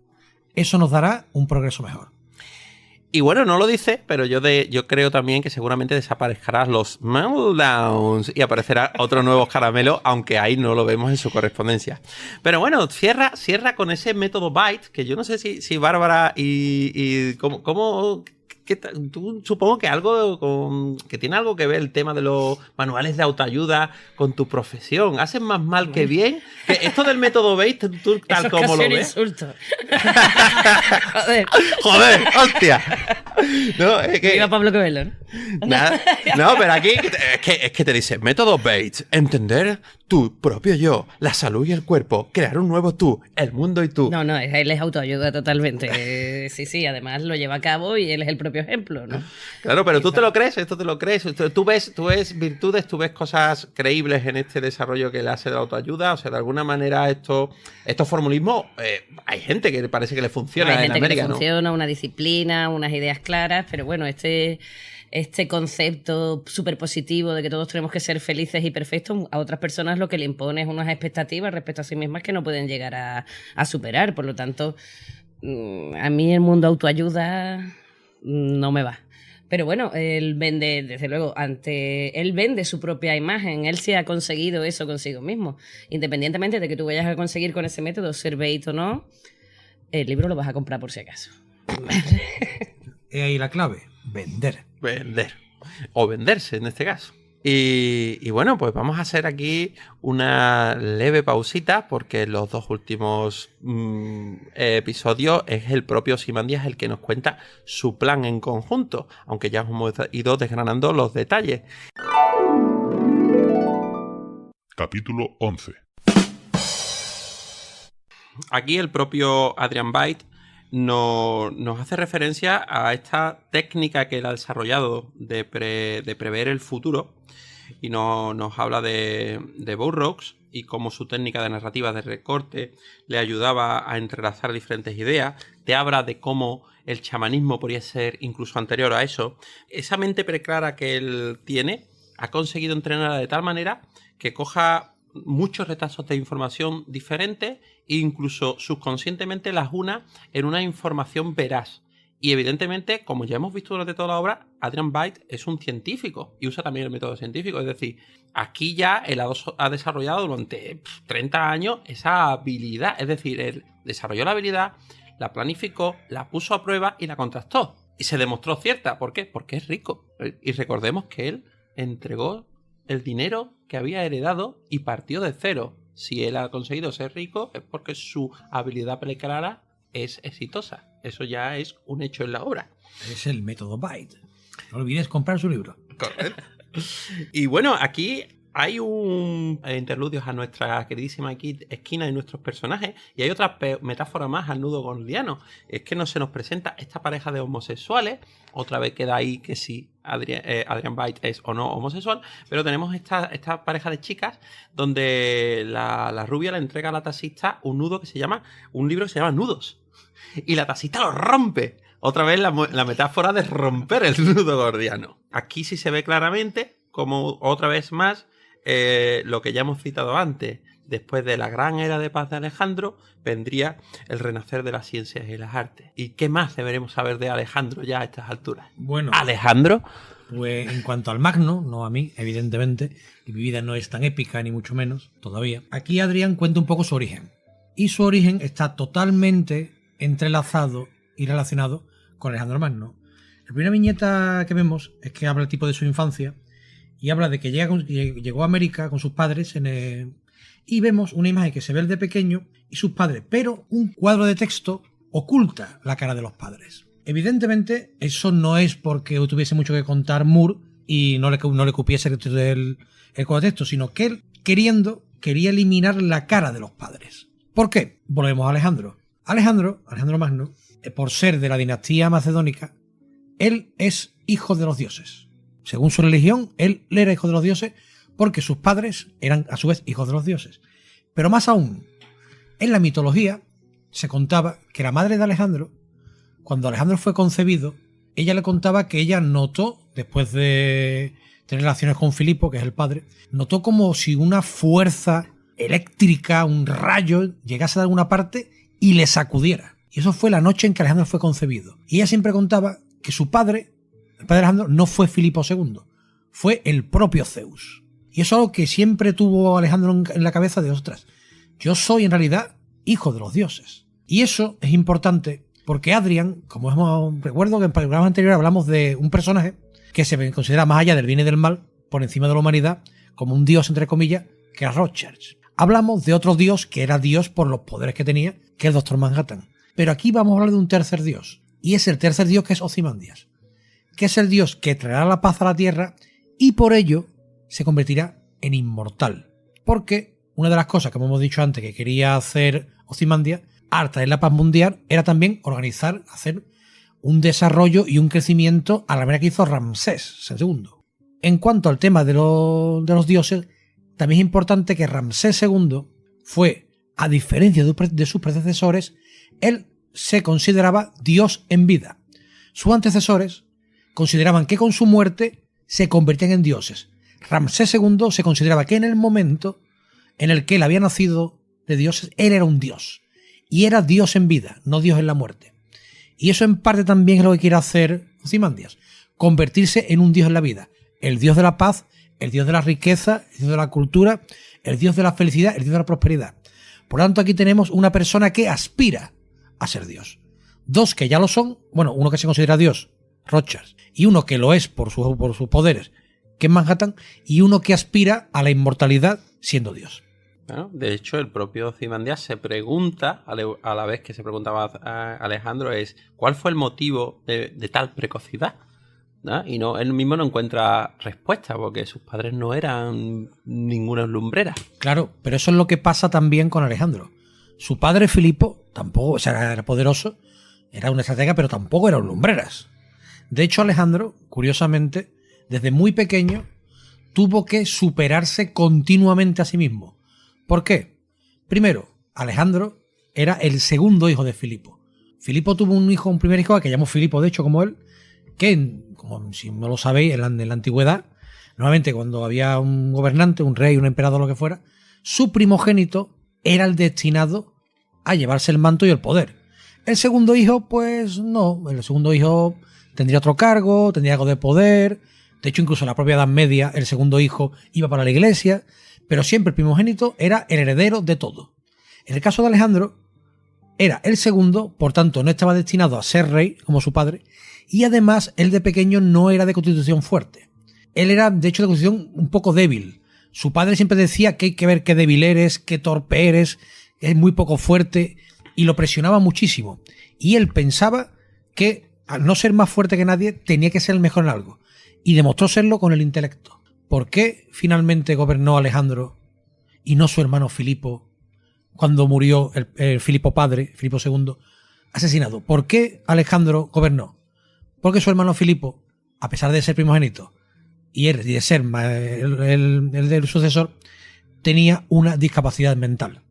Eso nos dará un progreso mejor. Y bueno, no lo dice, pero yo creo también que seguramente desaparecerán los Meltdowns y aparecerá otros nuevos caramelos, aunque ahí no lo vemos en su correspondencia. Pero bueno, cierra con ese método Byte, que yo no sé si Bárbara y cómo tú supongo que que tiene algo que ver el tema de los manuales de autoayuda con tu profesión. ¿Hacen más mal que bien? Que esto del método Byte, tú tal eso como lo ves. Insulto. Joder, hostia. No, es que Viva Pablo Coelho, ¿no? No, pero aquí es que te dice método Bates, entender tu propio yo, la salud y el cuerpo, crear un nuevo tú, el mundo y tú. No, él es autoayuda totalmente. Sí, además lo lleva a cabo y él es el propio ejemplo, ¿no? Claro, pero tú te lo crees, esto te lo crees. Tú ves virtudes, tú ves cosas creíbles en este desarrollo que él hace de la autoayuda. O sea, de alguna manera estos formulismos, hay gente que parece que le funciona hay en gente América, que le ¿no? funciona, una disciplina, unas ideas claras, pero bueno, este concepto súper positivo de que todos tenemos que ser felices y perfectos, a otras personas lo que le impone es unas expectativas respecto a sí mismas que no pueden llegar a superar. Por lo tanto, a mí el mundo autoayuda no me va. Pero bueno, él vende, desde luego, él vende su propia imagen, él sí ha conseguido eso consigo mismo. Independientemente de que tú vayas a conseguir con ese método ser Byte o no, el libro lo vas a comprar por si acaso. Es ahí la clave, vender. Vender. O venderse, en este caso. Y bueno, pues vamos a hacer aquí una leve pausita, porque los dos últimos episodios es el propio Ozymandias el que nos cuenta su plan en conjunto, aunque ya hemos ido desgranando los detalles. Capítulo 11. Aquí el propio Adrian Byte nos hace referencia a esta técnica que él ha desarrollado de prever el futuro, y nos habla de Burroughs y cómo su técnica de narrativa de recorte le ayudaba a entrelazar diferentes ideas. Te habla de cómo el chamanismo podría ser incluso anterior a eso. Esa mente preclara que él tiene ha conseguido entrenarla de tal manera que coja muchos retazos de información diferentes e incluso subconscientemente las una en una información veraz. Y evidentemente, como ya hemos visto durante toda la obra, Adrian Byte es un científico y usa también el método científico. Es decir, aquí ya él ha desarrollado durante 30 años esa habilidad. Es decir, él desarrolló la habilidad, la planificó, la puso a prueba y la contrastó. Y se demostró cierta. ¿Por qué? Porque es rico. Y recordemos que él entregó el dinero que había heredado y partió de cero. Si él ha conseguido ser rico es porque su habilidad preclara es exitosa. Eso ya es un hecho en la obra. Es el método Byte. No olvides comprar su libro. Correcto. Y bueno, aquí hay un interludios a nuestra queridísima esquina y nuestros personajes, y hay otra metáfora más al nudo gordiano. Es que no se nos presenta esta pareja de homosexuales. Otra vez queda ahí que si Adrian Veidt es o no homosexual, pero tenemos esta pareja de chicas donde la rubia le entrega a la taxista un libro que se llama Nudos, y la taxista lo rompe. Otra vez la metáfora de romper el nudo gordiano. Aquí sí se ve claramente como otra vez más lo que ya hemos citado antes. Después de la gran era de paz de Alejandro, vendría el renacer de las ciencias y las artes. ¿Y qué más deberemos saber de Alejandro ya a estas alturas? Bueno, ¿Alejandro? pues en cuanto al Magno, no a mí, evidentemente, y mi vida no es tan épica, ni mucho menos, todavía. Aquí Adrián cuenta un poco su origen. Y su origen está totalmente entrelazado y relacionado con Alejandro Magno. La primera viñeta que vemos es que habla el tipo de su infancia y habla de que llegó a América con sus padres y vemos una imagen que se ve el de pequeño y sus padres, pero un cuadro de texto oculta la cara de los padres. Evidentemente, eso no es porque tuviese mucho que contar Moore y no le cupiese el cuadro de texto, sino que él, quería eliminar la cara de los padres. ¿Por qué? Volvemos a Alejandro. Alejandro Magno, por ser de la dinastía macedónica, él es hijo de los dioses. Según su religión, él era hijo de los dioses porque sus padres eran a su vez hijos de los dioses. Pero más aún, en la mitología se contaba que la madre de Alejandro, cuando Alejandro fue concebido, ella le contaba que ella notó, después de tener relaciones con Filipo, que es el padre, notó como si una fuerza eléctrica, un rayo, llegase de alguna parte y le sacudiera. Y eso fue la noche en que Alejandro fue concebido. Y ella siempre contaba que su padre, el padre de Alejandro, no fue Filipo II, fue el propio Zeus. Y eso es algo que siempre tuvo Alejandro en la cabeza de ostras. Yo soy en realidad hijo de los dioses. Y eso es importante porque Adrian, recuerdo que en el programa anterior hablamos de un personaje que se considera más allá del bien y del mal, por encima de la humanidad, como un dios entre comillas, que era Rorschach. Hablamos de otro dios que era dios por los poderes que tenía, que es el Doctor Manhattan. Pero aquí vamos a hablar de un tercer dios. Y es el tercer dios que es Ozymandias, que es el dios que traerá la paz a la tierra y por ello se convertirá en inmortal. Porque una de las cosas que hemos dicho antes que quería hacer Ozymandias, al traer la paz mundial, era también hacer un desarrollo y un crecimiento a la manera que hizo Ramsés II. En cuanto al tema de los dioses, también es importante que Ramsés II fue, a diferencia de sus predecesores, él se consideraba dios en vida. Sus antecesores consideraban que con su muerte se convertían en dioses. Ramsés II se consideraba que en el momento en el que él había nacido de dioses, él era un dios. Y era dios en vida, no dios en la muerte. Y eso en parte también es lo que quiere hacer Ozymandias, convertirse en un dios en la vida. El dios de la paz, el dios de la riqueza, el dios de la cultura, el dios de la felicidad, el dios de la prosperidad. Por lo tanto, aquí tenemos una persona que aspira a ser dios. Dos que ya lo son, bueno, uno que se considera dios, Rorschach, y uno que lo es por sus poderes, que es Manhattan, y uno que aspira a la inmortalidad siendo dios. Bueno, de hecho, el propio Ozymandias se pregunta, a la vez que se preguntaba a Alejandro, ¿cuál fue el motivo de tal precocidad? ¿No? Y él mismo no encuentra respuesta, porque sus padres no eran ninguna lumbrera. Claro, pero eso es lo que pasa también con Alejandro. Su padre Filipo tampoco, o sea, era poderoso, era un estratega, pero tampoco era un lumbreras. De hecho, Alejandro, curiosamente, desde muy pequeño, tuvo que superarse continuamente a sí mismo. ¿Por qué? Primero, Alejandro era el segundo hijo de Filipo. Filipo tuvo un primer hijo, que llamó Filipo, de hecho, como él, que, como si no lo sabéis, en la antigüedad, normalmente cuando había un gobernante, un rey, un emperador, lo que fuera, su primogénito era el destinado a llevarse el manto y el poder. El segundo hijo, pues no, el segundo hijo tendría otro cargo, tendría algo de poder. De hecho, incluso en la propia Edad Media, el segundo hijo iba para la iglesia, pero siempre el primogénito era el heredero de todo. En el caso de Alejandro, era el segundo, por tanto no estaba destinado a ser rey, como su padre, y además él de pequeño no era de constitución fuerte. Él era, de hecho, de constitución un poco débil. Su padre siempre decía que hay que ver qué débil eres, qué torpe eres, es muy poco fuerte, y lo presionaba muchísimo. Y él pensaba que, al no ser más fuerte que nadie, tenía que ser el mejor en algo. Y demostró serlo con el intelecto. ¿por qué finalmente gobernó Alejandro y no su hermano Filipo cuando murió el Filipo padre, Filipo II, asesinado? ¿Por qué Alejandro gobernó? Porque su hermano Filipo, a pesar de ser primogénito y de ser el del sucesor, tenía una discapacidad mental.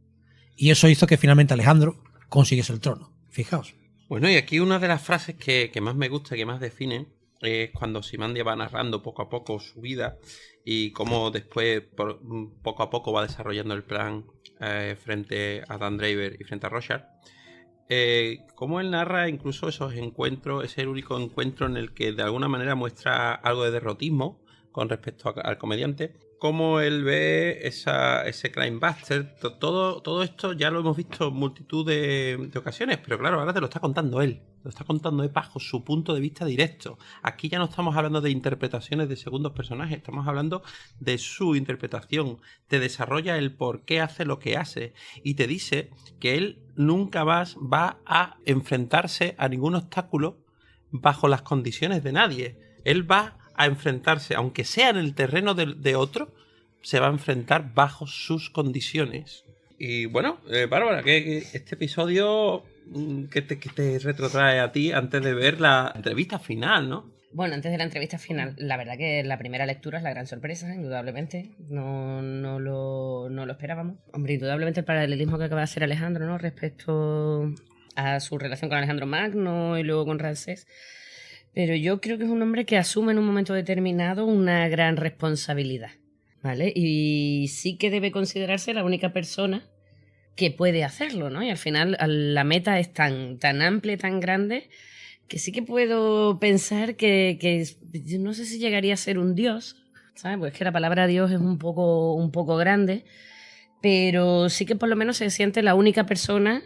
Y eso hizo que finalmente Alejandro consiguiese el trono. Fijaos. Bueno, y aquí una de las frases que más me gusta, que más define, es cuando Ozymandias va narrando poco a poco su vida y cómo después poco a poco va desarrollando el plan frente a Dan Draver y frente a Rorschach. Cómo él narra incluso esos encuentros, es el único encuentro en el que de alguna manera muestra algo de derrotismo con respecto al comediante. Cómo él ve ese crime buster. Todo esto ya lo hemos visto en multitud de ocasiones, pero claro, ahora te lo está contando él. Lo está contando él bajo su punto de vista directo. Aquí ya no estamos hablando de interpretaciones de segundos personajes, estamos hablando de su interpretación. Te desarrolla el por qué hace lo que hace y te dice que él nunca más va a enfrentarse a ningún obstáculo bajo las condiciones de nadie. Él va a enfrentarse, aunque sea en el terreno de otro, se va a enfrentar bajo sus condiciones. Y bueno, Bárbara, que este episodio que te retrotrae a ti antes de ver la entrevista final, ¿no? Bueno, antes de la entrevista final, la verdad que la primera lectura es la gran sorpresa, indudablemente. No lo esperábamos. Hombre, indudablemente el paralelismo que acaba de hacer Alejandro, ¿no? Respecto a su relación con Alejandro Magno y luego con Ramsés. Pero yo creo que es un hombre que asume en un momento determinado una gran responsabilidad, ¿vale? Y sí que debe considerarse la única persona que puede hacerlo, ¿no? Y al final la meta es tan amplia, tan grande, que sí que puedo pensar que yo no sé si llegaría a ser un dios, ¿sabes? Pues que la palabra dios es un poco grande, pero sí que por lo menos se siente la única persona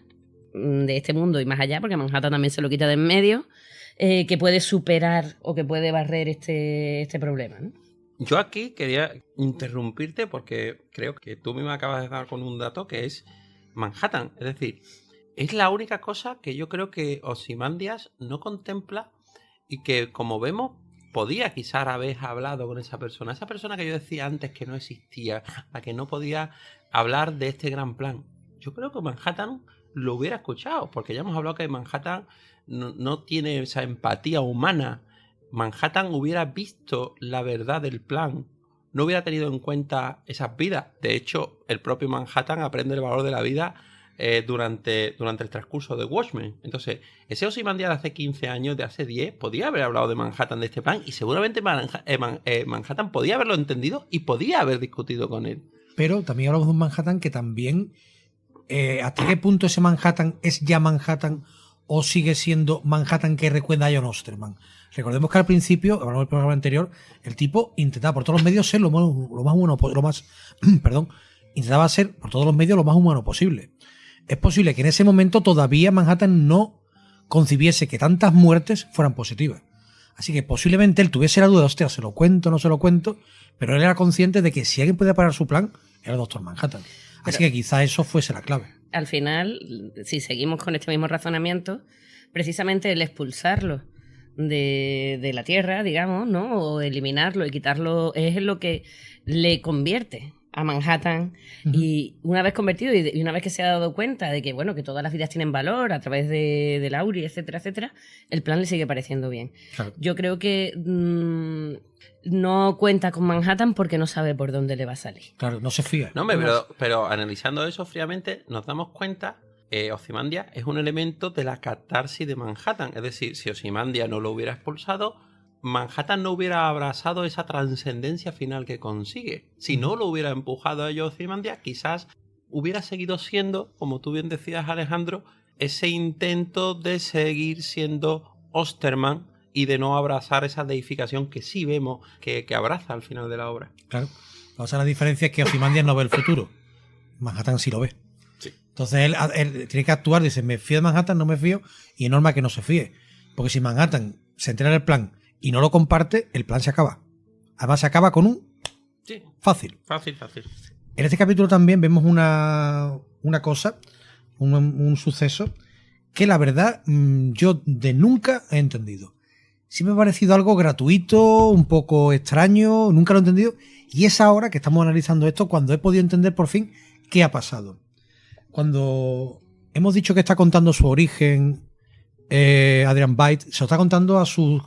de este mundo y más allá, porque Manhattan también se lo quita de en medio, que puede superar o que puede barrer este problema, ¿no? Yo aquí quería interrumpirte porque creo que tú misma acabas de dar con un dato que es Manhattan. Es decir, es la única cosa que yo creo que Ozymandias no contempla y que, como vemos, podía quizás haber hablado con esa persona. Esa persona que yo decía antes que no existía, la que no podía hablar de este gran plan. Yo creo que Manhattan lo hubiera escuchado, porque ya hemos hablado que Manhattan no tiene esa empatía humana. Manhattan hubiera visto la verdad del plan, no hubiera tenido en cuenta esas vidas. De hecho, el propio Manhattan aprende el valor de la vida durante el transcurso de Watchmen. Entonces, ese Ozymandias de hace 15 años, de hace 10, podía haber hablado de Manhattan, de este plan, y seguramente Manhattan podía haberlo entendido y podía haber discutido con él. Pero también hablamos de un Manhattan que también, ¿hasta qué punto ese Manhattan es ya Manhattan o sigue siendo Manhattan que recuerda a John Osterman? Recordemos que al principio, hablamos del programa anterior, el tipo intentaba por todos los medios ser intentaba ser por todos los medios lo más humano posible. Es posible que en ese momento todavía Manhattan no concibiese que tantas muertes fueran positivas. Así que posiblemente él tuviese la duda de, hostia, ¿se lo cuento o no se lo cuento? Pero él era consciente de que si alguien podía parar su plan, era el Doctor Manhattan. Así que quizá eso fuese la clave. Al final, si seguimos con este mismo razonamiento, precisamente el expulsarlo de la Tierra, digamos, ¿no? O eliminarlo y quitarlo es lo que le convierte a Manhattan. Y una vez convertido y una vez que se ha dado cuenta de que, bueno, que todas las vidas tienen valor a través de Laurie, etcétera, etcétera, el plan le sigue pareciendo bien. Claro. Yo creo que no cuenta con Manhattan porque no sabe por dónde le va a salir. Claro, no se fía. No, pero analizando eso fríamente nos damos cuenta Ozymandias es un elemento de la catarsis de Manhattan. Es decir, si Ozymandias no lo hubiera expulsado, Manhattan no hubiera abrazado esa trascendencia final que consigue. Si no lo hubiera empujado a ello Ozymandias, quizás hubiera seguido siendo, como tú bien decías, Alejandro, ese intento de seguir siendo Osterman y de no abrazar esa deificación que sí vemos que abraza al final de la obra. Claro. O sea, la diferencia es que Ozymandias no ve el futuro. Manhattan sí lo ve. Sí. Entonces él tiene que actuar, dice, me fío de Manhattan, no me fío, y es normal que no se fíe. Porque si Manhattan se entera del plan y no lo comparte, el plan se acaba. Además se acaba con un fácil. Fácil. En este capítulo también vemos una cosa, un suceso, que la verdad yo de nunca he entendido. siempre me ha parecido algo gratuito, un poco extraño, nunca lo he entendido. Y es ahora que estamos analizando esto cuando he podido entender por fin qué ha pasado. Cuando hemos dicho que está contando su origen, Adrian Veidt se lo está contando a sus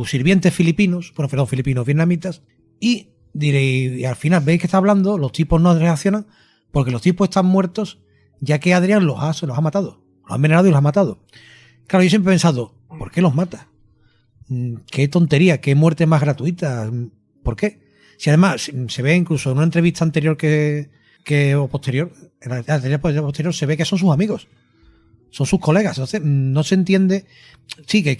sirvientes filipinos, filipinos vietnamitas, y diréis, y al final veis que está hablando, los tipos no reaccionan porque los tipos están muertos, ya que Adrian se los ha matado, los ha envenenado y los ha matado. Claro, yo siempre he pensado, ¿por qué los mata? Qué tontería, qué muerte más gratuita, ¿por qué? Si además se ve incluso en una entrevista anterior o posterior, en la anterior posterior se ve que son sus amigos, son sus colegas. Entonces no se entiende. Sí, que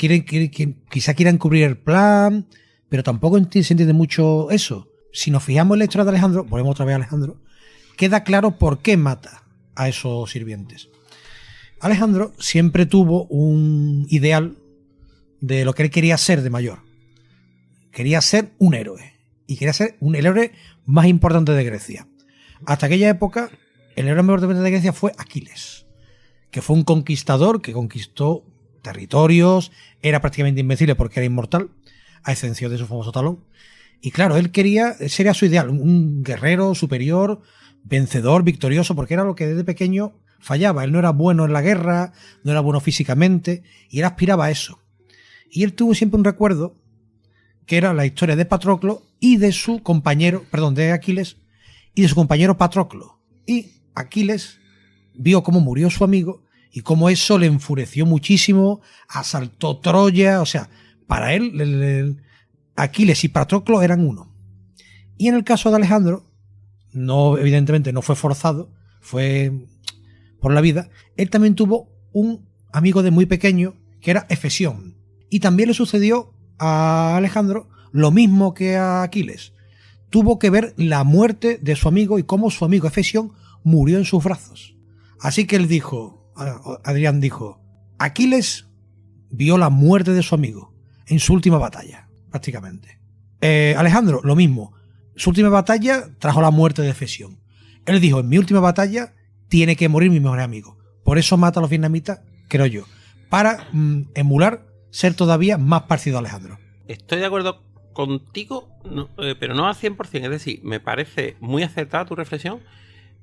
quizá quieran cubrir el plan, pero tampoco se entiende mucho eso. Si nos fijamos en la historia de Alejandro, volvemos otra vez a Alejandro, queda claro por qué mata a esos sirvientes. Alejandro siempre tuvo un ideal de lo que él quería ser de mayor. Quería ser un héroe. Y quería ser el héroe más importante de Grecia. Hasta aquella época, el héroe más importante de Grecia fue Aquiles, que fue un conquistador que conquistó territorios, era prácticamente invencible porque era inmortal, a excepción de su famoso talón. Y claro, ese era su ideal, un guerrero superior, vencedor, victorioso, porque era lo que desde pequeño fallaba. Él no era bueno en la guerra, no era bueno físicamente, y él aspiraba a eso. Y él tuvo siempre un recuerdo, que era la historia de Patroclo y de su compañero, de Aquiles, y de su compañero Patroclo. Y Aquiles vio cómo murió su amigo y cómo eso le enfureció muchísimo, asaltó Troya, o sea, para él Aquiles y Patroclo eran uno. Y en el caso de Alejandro, evidentemente no fue forzado, fue por la vida, él también tuvo un amigo de muy pequeño que era Efesión. Y también le sucedió a Alejandro lo mismo que a Aquiles. Tuvo que ver la muerte de su amigo y cómo su amigo Efesión murió en sus brazos. Así que Adrián dijo, Aquiles vio la muerte de su amigo en su última batalla, prácticamente. Alejandro, lo mismo. Su última batalla trajo la muerte de Efesión. Él dijo, en mi última batalla tiene que morir mi mejor amigo. Por eso mata a los vietnamitas, creo yo, para emular ser todavía más parecido a Alejandro. Estoy de acuerdo contigo, pero no al 100%. Es decir, me parece muy acertada tu reflexión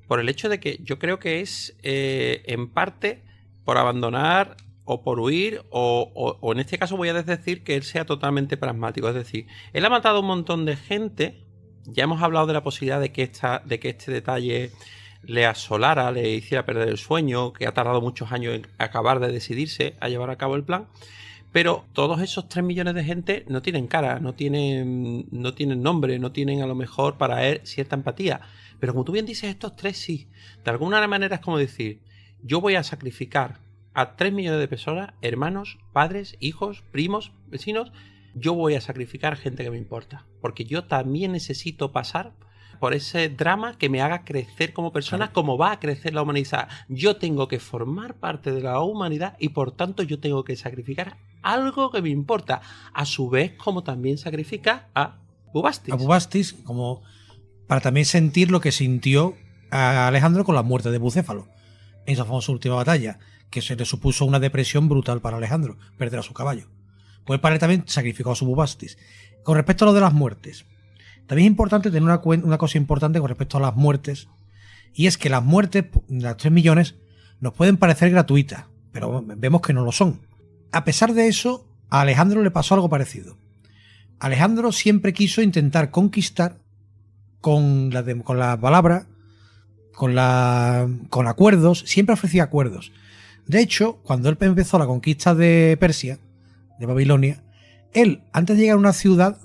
por el hecho de que yo creo que es en parte por abandonar o por huir o en este caso voy a decir que él sea totalmente pragmático. Es decir, él ha matado a un montón de gente. Ya hemos hablado de la posibilidad de que este detalle le asolara, le hiciera perder el sueño, que ha tardado muchos años en acabar de decidirse a llevar a cabo el plan. Pero todos esos 3 millones de gente no tienen cara, no tienen nombre, no tienen a lo mejor para él cierta empatía. Pero como tú bien dices, estos 3 sí. De alguna manera es como decir, yo voy a sacrificar a 3 millones de personas, hermanos, padres, hijos, primos, vecinos. Yo voy a sacrificar gente que me importa. Porque yo también necesito pasar por ese drama que me haga crecer como persona, claro, como va a crecer la humanidad. Yo tengo que formar parte de la humanidad y por tanto yo tengo que sacrificar algo que me importa. A su vez, como también sacrifica a Bubastis. A Bubastis, como para también sentir lo que sintió a Alejandro con la muerte de Bucéfalo en esa famosa última batalla, que se le supuso una depresión brutal para Alejandro, perder a su caballo. Pues para él también sacrificó a su Bubastis. Con respecto a lo de las muertes, también es importante tener una cosa importante con respecto a las muertes, y es que las muertes, las 3 millones, nos pueden parecer gratuitas, pero vemos que no lo son. A pesar de eso, a Alejandro le pasó algo parecido. Alejandro siempre quiso intentar conquistar con la palabra, con acuerdos, siempre ofrecía acuerdos. De hecho, cuando él empezó la conquista de Persia, de Babilonia, él, antes de llegar a una ciudad,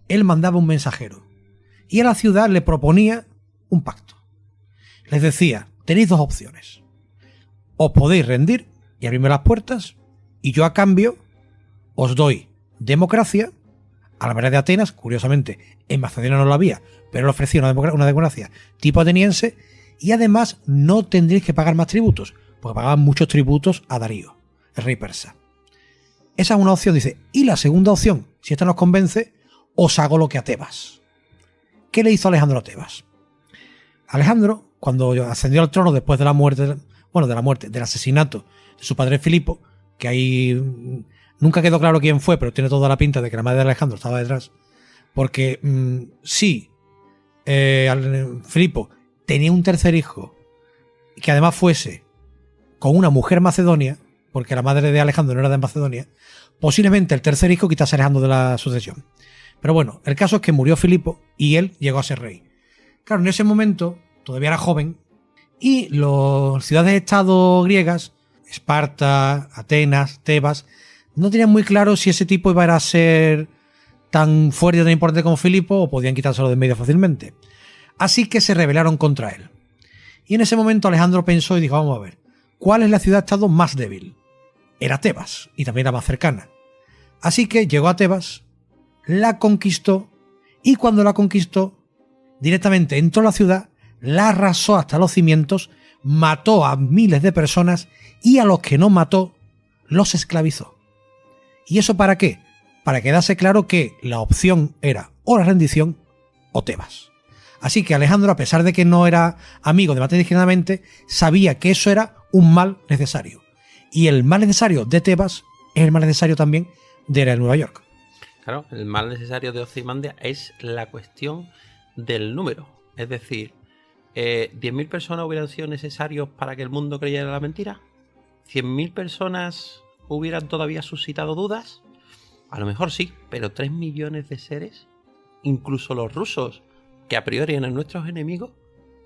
él mandaba un mensajero. Y a la ciudad le proponía un pacto. Les decía, tenéis 2 opciones. Os podéis rendir y abrirme las puertas, y yo a cambio os doy democracia, a la manera de Atenas, curiosamente, en Macedonia no lo había, pero le ofrecía una democracia tipo ateniense, y además no tendréis que pagar más tributos, porque pagaban muchos tributos a Darío, el rey persa. Esa es una opción, dice. Y la segunda opción, si esta nos convence, os hago lo que a Tebas. ¿Qué le hizo Alejandro a Tebas? Alejandro, cuando ascendió al trono después de la muerte, del asesinato de su padre Filipo, que ahí Nunca quedó claro quién fue, pero tiene toda la pinta de que la madre de Alejandro estaba detrás. Porque sí, Filipo tenía un tercer hijo que además fuese con una mujer macedonia, porque la madre de Alejandro no era de Macedonia, posiblemente el tercer hijo quitase a Alejandro de la sucesión. Pero bueno, el caso es que murió Filipo y él llegó a ser rey. Claro, en ese momento todavía era joven y las ciudades-estado griegas, Esparta, Atenas, Tebas, no tenían muy claro si ese tipo iba a ser tan fuerte y tan importante como Filipo o podían quitárselo de en medio fácilmente. Así que se rebelaron contra él. Y en ese momento Alejandro pensó y dijo, vamos a ver, ¿cuál es la ciudad-estado más débil? Era Tebas y también era más cercana. Así que llegó a Tebas, la conquistó y cuando la conquistó, directamente entró a la ciudad, la arrasó hasta los cimientos, mató a miles de personas y a los que no mató, los esclavizó. ¿Y eso para qué? Para que quedase claro que la opción era o la rendición o Tebas. Así que Alejandro, a pesar de que no era amigo de matar indiscriminadamente, sabía que eso era un mal necesario. Y el mal necesario de Tebas es el mal necesario también de Nueva York. Claro, el mal necesario de Ozymandias es la cuestión del número. Es decir, 10.000 personas hubieran sido necesarios para que el mundo creyera la mentira. 100.000 personas hubieran todavía suscitado dudas. A lo mejor sí, pero 3 millones de seres, incluso los rusos, que a priori eran nuestros enemigos,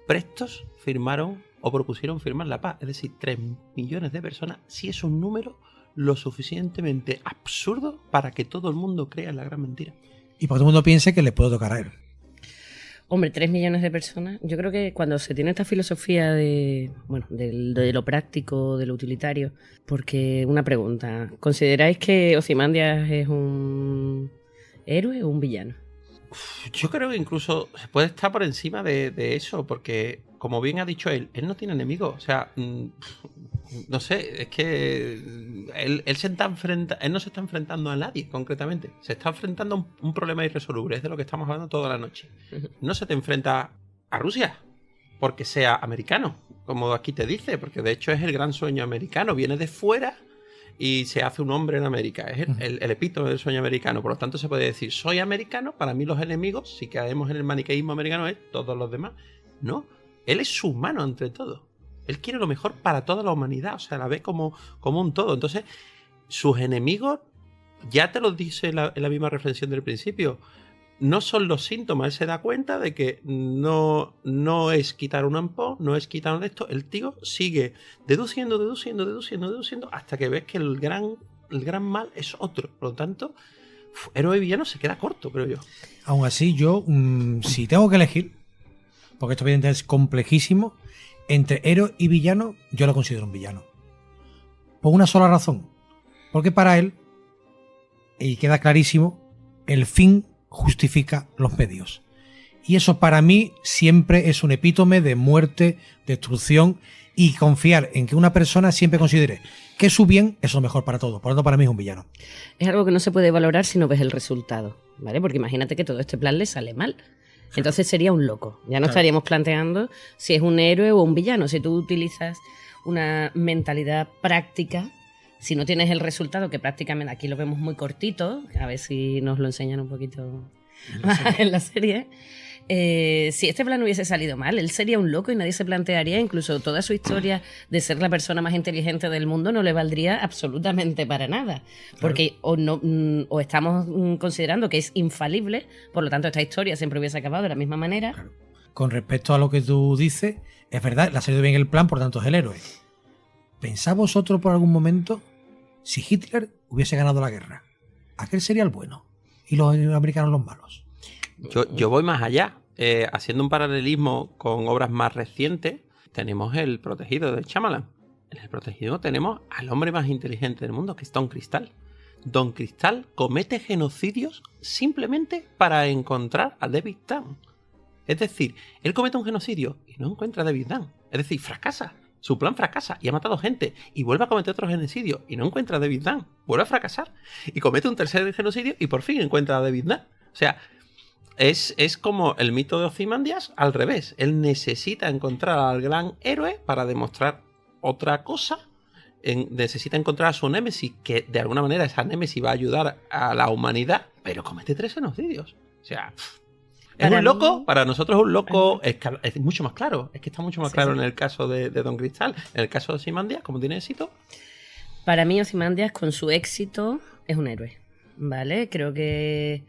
prestos firmaron o propusieron firmar la paz. Es decir, 3 millones de personas, sí es un número lo suficientemente absurdo para que todo el mundo crea en la gran mentira. Y para que todo el mundo piense que le puede tocar a él. Hombre, 3 millones de personas. Yo creo que cuando se tiene esta filosofía de lo práctico, de lo utilitario, porque una pregunta, ¿consideráis que Ozymandias es un héroe o un villano? Yo creo que incluso se puede estar por encima de eso, porque, como bien ha dicho él no tiene enemigos. O sea, no sé, es que él no se está enfrentando a nadie, concretamente. Se está enfrentando a un problema irresoluble, es de lo que estamos hablando toda la noche. No se te enfrenta a Rusia, porque sea americano, como aquí te dice, porque de hecho es el gran sueño americano, viene de fuera y se hace un hombre en América. Es el epítome del sueño americano. Por lo tanto, se puede decir, soy americano, para mí los enemigos, si caemos en el maniqueísmo americano, es todos los demás. No, él es humano entre todo. Él quiere lo mejor para toda la humanidad, o sea, la ve como un todo. Entonces, sus enemigos, ya te lo dice en la misma reflexión del principio, no son los síntomas. Él se da cuenta de que no es quitar un ampón, no es quitar un esto. El tío sigue deduciendo hasta que ves que el gran mal es otro. Por lo tanto, héroe y villano se queda corto, creo yo. Aún así, yo, si tengo que elegir, porque esto evidentemente es complejísimo, entre héroe y villano, yo lo considero un villano. Por una sola razón. Porque para él, y queda clarísimo, el fin justifica los medios. Y eso para mí siempre es un epítome de muerte, destrucción, y confiar en que una persona siempre considere que su bien es lo mejor para todos. Por lo tanto, para mí es un villano. Es algo que no se puede valorar si no ves el resultado, ¿vale? Porque imagínate que todo este plan le sale mal. Entonces sería un loco. Ya no estaríamos planteando si es un héroe o un villano. Si tú utilizas una mentalidad práctica, si no tienes el resultado, que prácticamente aquí lo vemos muy cortito, a ver si nos lo enseñan un poquito en la serie. Si este plan hubiese salido mal, él sería un loco y nadie se plantearía, incluso toda su historia de ser la persona más inteligente del mundo no le valdría absolutamente para nada. Porque o estamos considerando que es infalible, por lo tanto esta historia siempre hubiese acabado de la misma manera. Claro. Con respecto a lo que tú dices, es verdad, le ha salido bien el plan, por tanto es el héroe. ¿Pensáis vosotros por algún momento si Hitler hubiese ganado la guerra? Aquel sería el bueno y los americanos los malos. Yo voy más allá. Haciendo un paralelismo con obras más recientes, tenemos El Protegido de Shyamalan. En El Protegido tenemos al hombre más inteligente del mundo, que es Don Cristal. Don Cristal comete genocidios simplemente para encontrar a David Dunn. Es decir, él comete un genocidio y no encuentra a David Dunn. Es decir, fracasa. Su plan fracasa y ha matado gente. Y vuelve a cometer otro genocidio y no encuentra a David Dunn. Vuelve a fracasar. Y comete un tercer genocidio y por fin encuentra a David Dunn. O sea, es como el mito de Ozymandias al revés. Él necesita encontrar al gran héroe para demostrar otra cosa necesita encontrar a su némesis, que de alguna manera esa némesis va a ayudar a la humanidad, pero comete 3 genocidios. O sea, ¿es un loco? Para nosotros un loco es mucho más claro. Es que está mucho más claro en el caso de Don Cristal. En el caso de Ozymandias, como tiene éxito. Para mí, Ozymandias, con su éxito, es un héroe, ¿vale? Creo que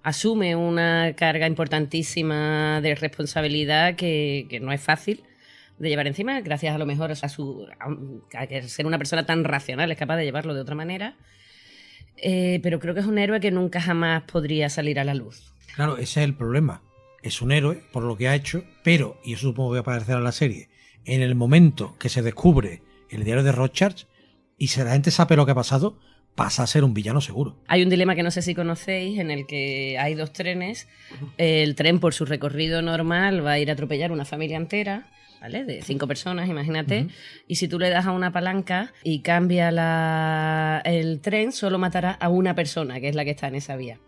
asume una carga importantísima de responsabilidad que no es fácil de llevar encima, gracias a lo mejor a ser una persona tan racional, es capaz de llevarlo de otra manera. Pero creo que es un héroe que nunca jamás podría salir a la luz. Claro, ese es el problema. Es un héroe por lo que ha hecho, pero, y eso supongo que va a aparecer en la serie, en el momento que se descubre el diario de Rothschild y si la gente sabe lo que ha pasado, pasa a ser un villano seguro. Hay un dilema que no sé si conocéis, en el que hay 2 trenes. El tren, por su recorrido normal, va a ir a atropellar una familia entera, ¿vale? De 5 personas, imagínate. Y si tú le das a una palanca y cambia el tren, solo matará a una persona, que es la que está en esa vía.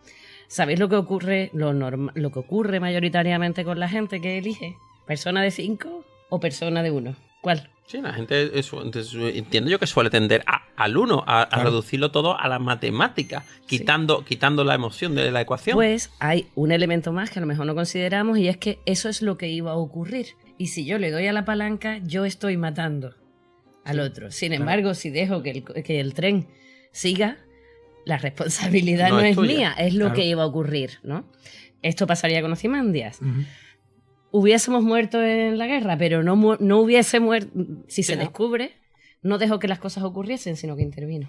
¿Sabéis lo que ocurre? Lo que ocurre mayoritariamente con la gente que elige. ¿Persona de 5 o persona de 1? ¿Cuál? Sí, la gente, entiendo yo que suele tender al 1, a reducirlo todo a la matemática, quitando la emoción de la ecuación. Pues hay un elemento más que a lo mejor no consideramos, y es que eso es lo que iba a ocurrir. Y si yo le doy a la palanca, yo estoy matando al otro. Sin embargo, si dejo que el tren siga, la responsabilidad no es mía, es lo que iba a ocurrir, ¿no? Esto pasaría con Ozymandias. Hubiésemos muerto en la guerra, pero no hubiese muerto. Si se descubre, no dejó que las cosas ocurriesen, sino que intervino.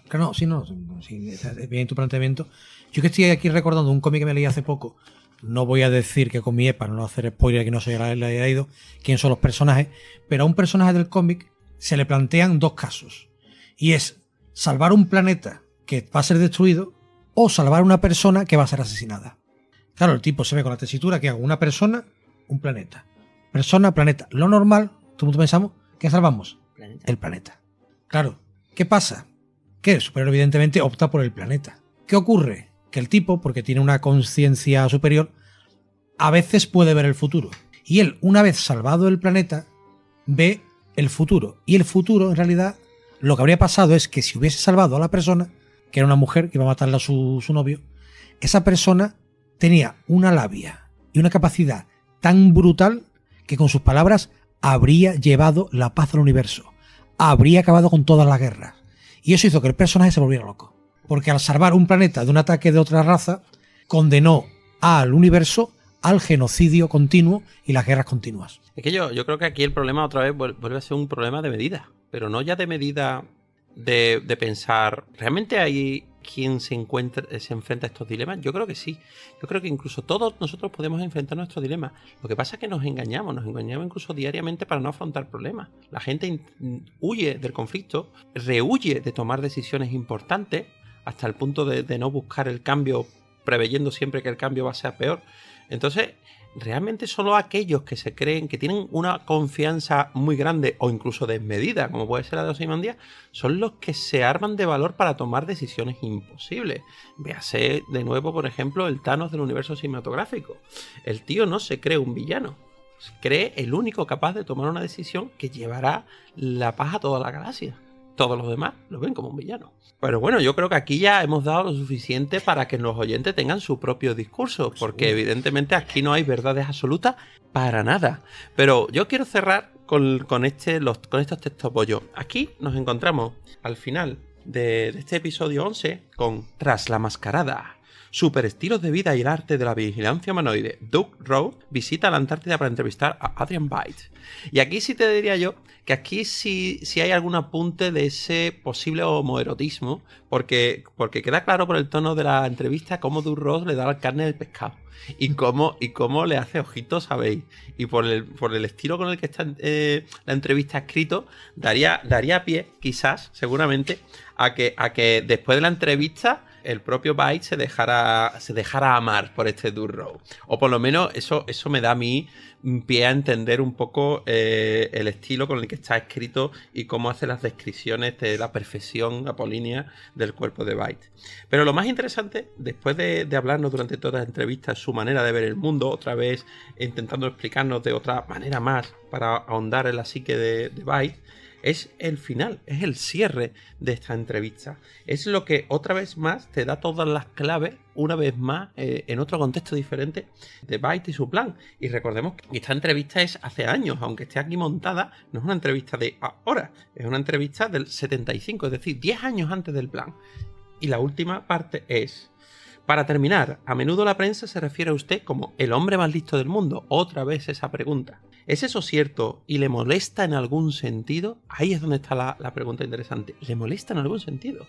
Claro, sí, es bien tu planteamiento. Yo que estoy aquí recordando un cómic que me leí hace poco. No voy a decir que con mi EPA, no hacer spoiler que no se le haya leído, quién son los personajes, pero a un personaje del cómic se le plantean 2 casos. Y es salvar un planeta que va a ser destruido o salvar una persona que va a ser asesinada. Claro, el tipo se ve con la tesitura que hago una persona, un planeta. Persona, planeta. Lo normal, todo el mundo pensamos, ¿qué salvamos? El planeta. Claro, ¿qué pasa? Que el superhéroe evidentemente opta por el planeta. ¿Qué ocurre? Que el tipo, porque tiene una conciencia superior, a veces puede ver el futuro. Y él, una vez salvado el planeta, ve el futuro. Y el futuro, en realidad, lo que habría pasado es que si hubiese salvado a la persona, que era una mujer que iba a matarle a su novio, esa persona tenía una labia y una capacidad tan brutal que con sus palabras habría llevado la paz al universo. Habría acabado con todas las guerras. Y eso hizo que el personaje se volviera loco. Porque al salvar un planeta de un ataque de otra raza, condenó al universo al genocidio continuo y las guerras continuas. Es que yo creo que aquí el problema otra vez vuelve a ser un problema de medida. Pero no ya de medida de pensar, ¿realmente hay quien se enfrenta a estos dilemas? Yo creo que sí. Yo creo que incluso todos nosotros podemos enfrentar nuestros dilemas. Lo que pasa es que nos engañamos incluso diariamente para no afrontar problemas. La gente huye del conflicto, rehuye de tomar decisiones importantes hasta el punto de no buscar el cambio, preveyendo siempre que el cambio va a ser peor. Entonces, realmente solo aquellos que se creen, que tienen una confianza muy grande o incluso desmedida, como puede ser la de Ozymandias, son los que se arman de valor para tomar decisiones imposibles. Véase de nuevo, por ejemplo, el Thanos del universo cinematográfico. El tío no se cree un villano, se cree el único capaz de tomar una decisión que llevará la paz a toda la galaxia. Todos los demás lo ven como un villano. Pero bueno, yo creo que aquí ya hemos dado lo suficiente para que los oyentes tengan su propio discurso, porque evidentemente aquí no hay verdades absolutas para nada. Pero yo quiero cerrar con estos textos apoyo. Aquí nos encontramos al final de este episodio 11 con Tras la mascarada. Super estilos de vida y el arte de la vigilancia humanoide. Doug Rowe visita la Antártida para entrevistar a Adrian Veidt. Y aquí sí te diría yo que aquí sí hay algún apunte de ese posible homoerotismo, porque queda claro por el tono de la entrevista cómo Doug Rowe le da la carne del pescado y cómo le hace ojitos a Veidt. Y por el estilo con el que está la entrevista escrito, daría pie, quizás, seguramente, a que después de la entrevista el propio Veidt se dejara amar por este Doug Rowe. O por lo menos eso me da a mí pie a entender un poco el estilo con el que está escrito y cómo hace las descripciones de la perfección apolínea del cuerpo de Veidt. Pero lo más interesante, después de hablarnos durante toda la entrevista su manera de ver el mundo, otra vez intentando explicarnos de otra manera más para ahondar en la psique de Veidt, es el final, es el cierre de esta entrevista. Es lo que otra vez más te da todas las claves, una vez más, en otro contexto diferente, de Byte y su plan. Y recordemos que esta entrevista es hace años, aunque esté aquí montada, no es una entrevista de ahora, es una entrevista del 75, es decir, 10 años antes del plan. Y la última parte es... Para terminar, a menudo la prensa se refiere a usted como el hombre más listo del mundo. Otra vez esa pregunta. ¿Es eso cierto y le molesta en algún sentido? Ahí es donde está la pregunta interesante. ¿Le molesta en algún sentido?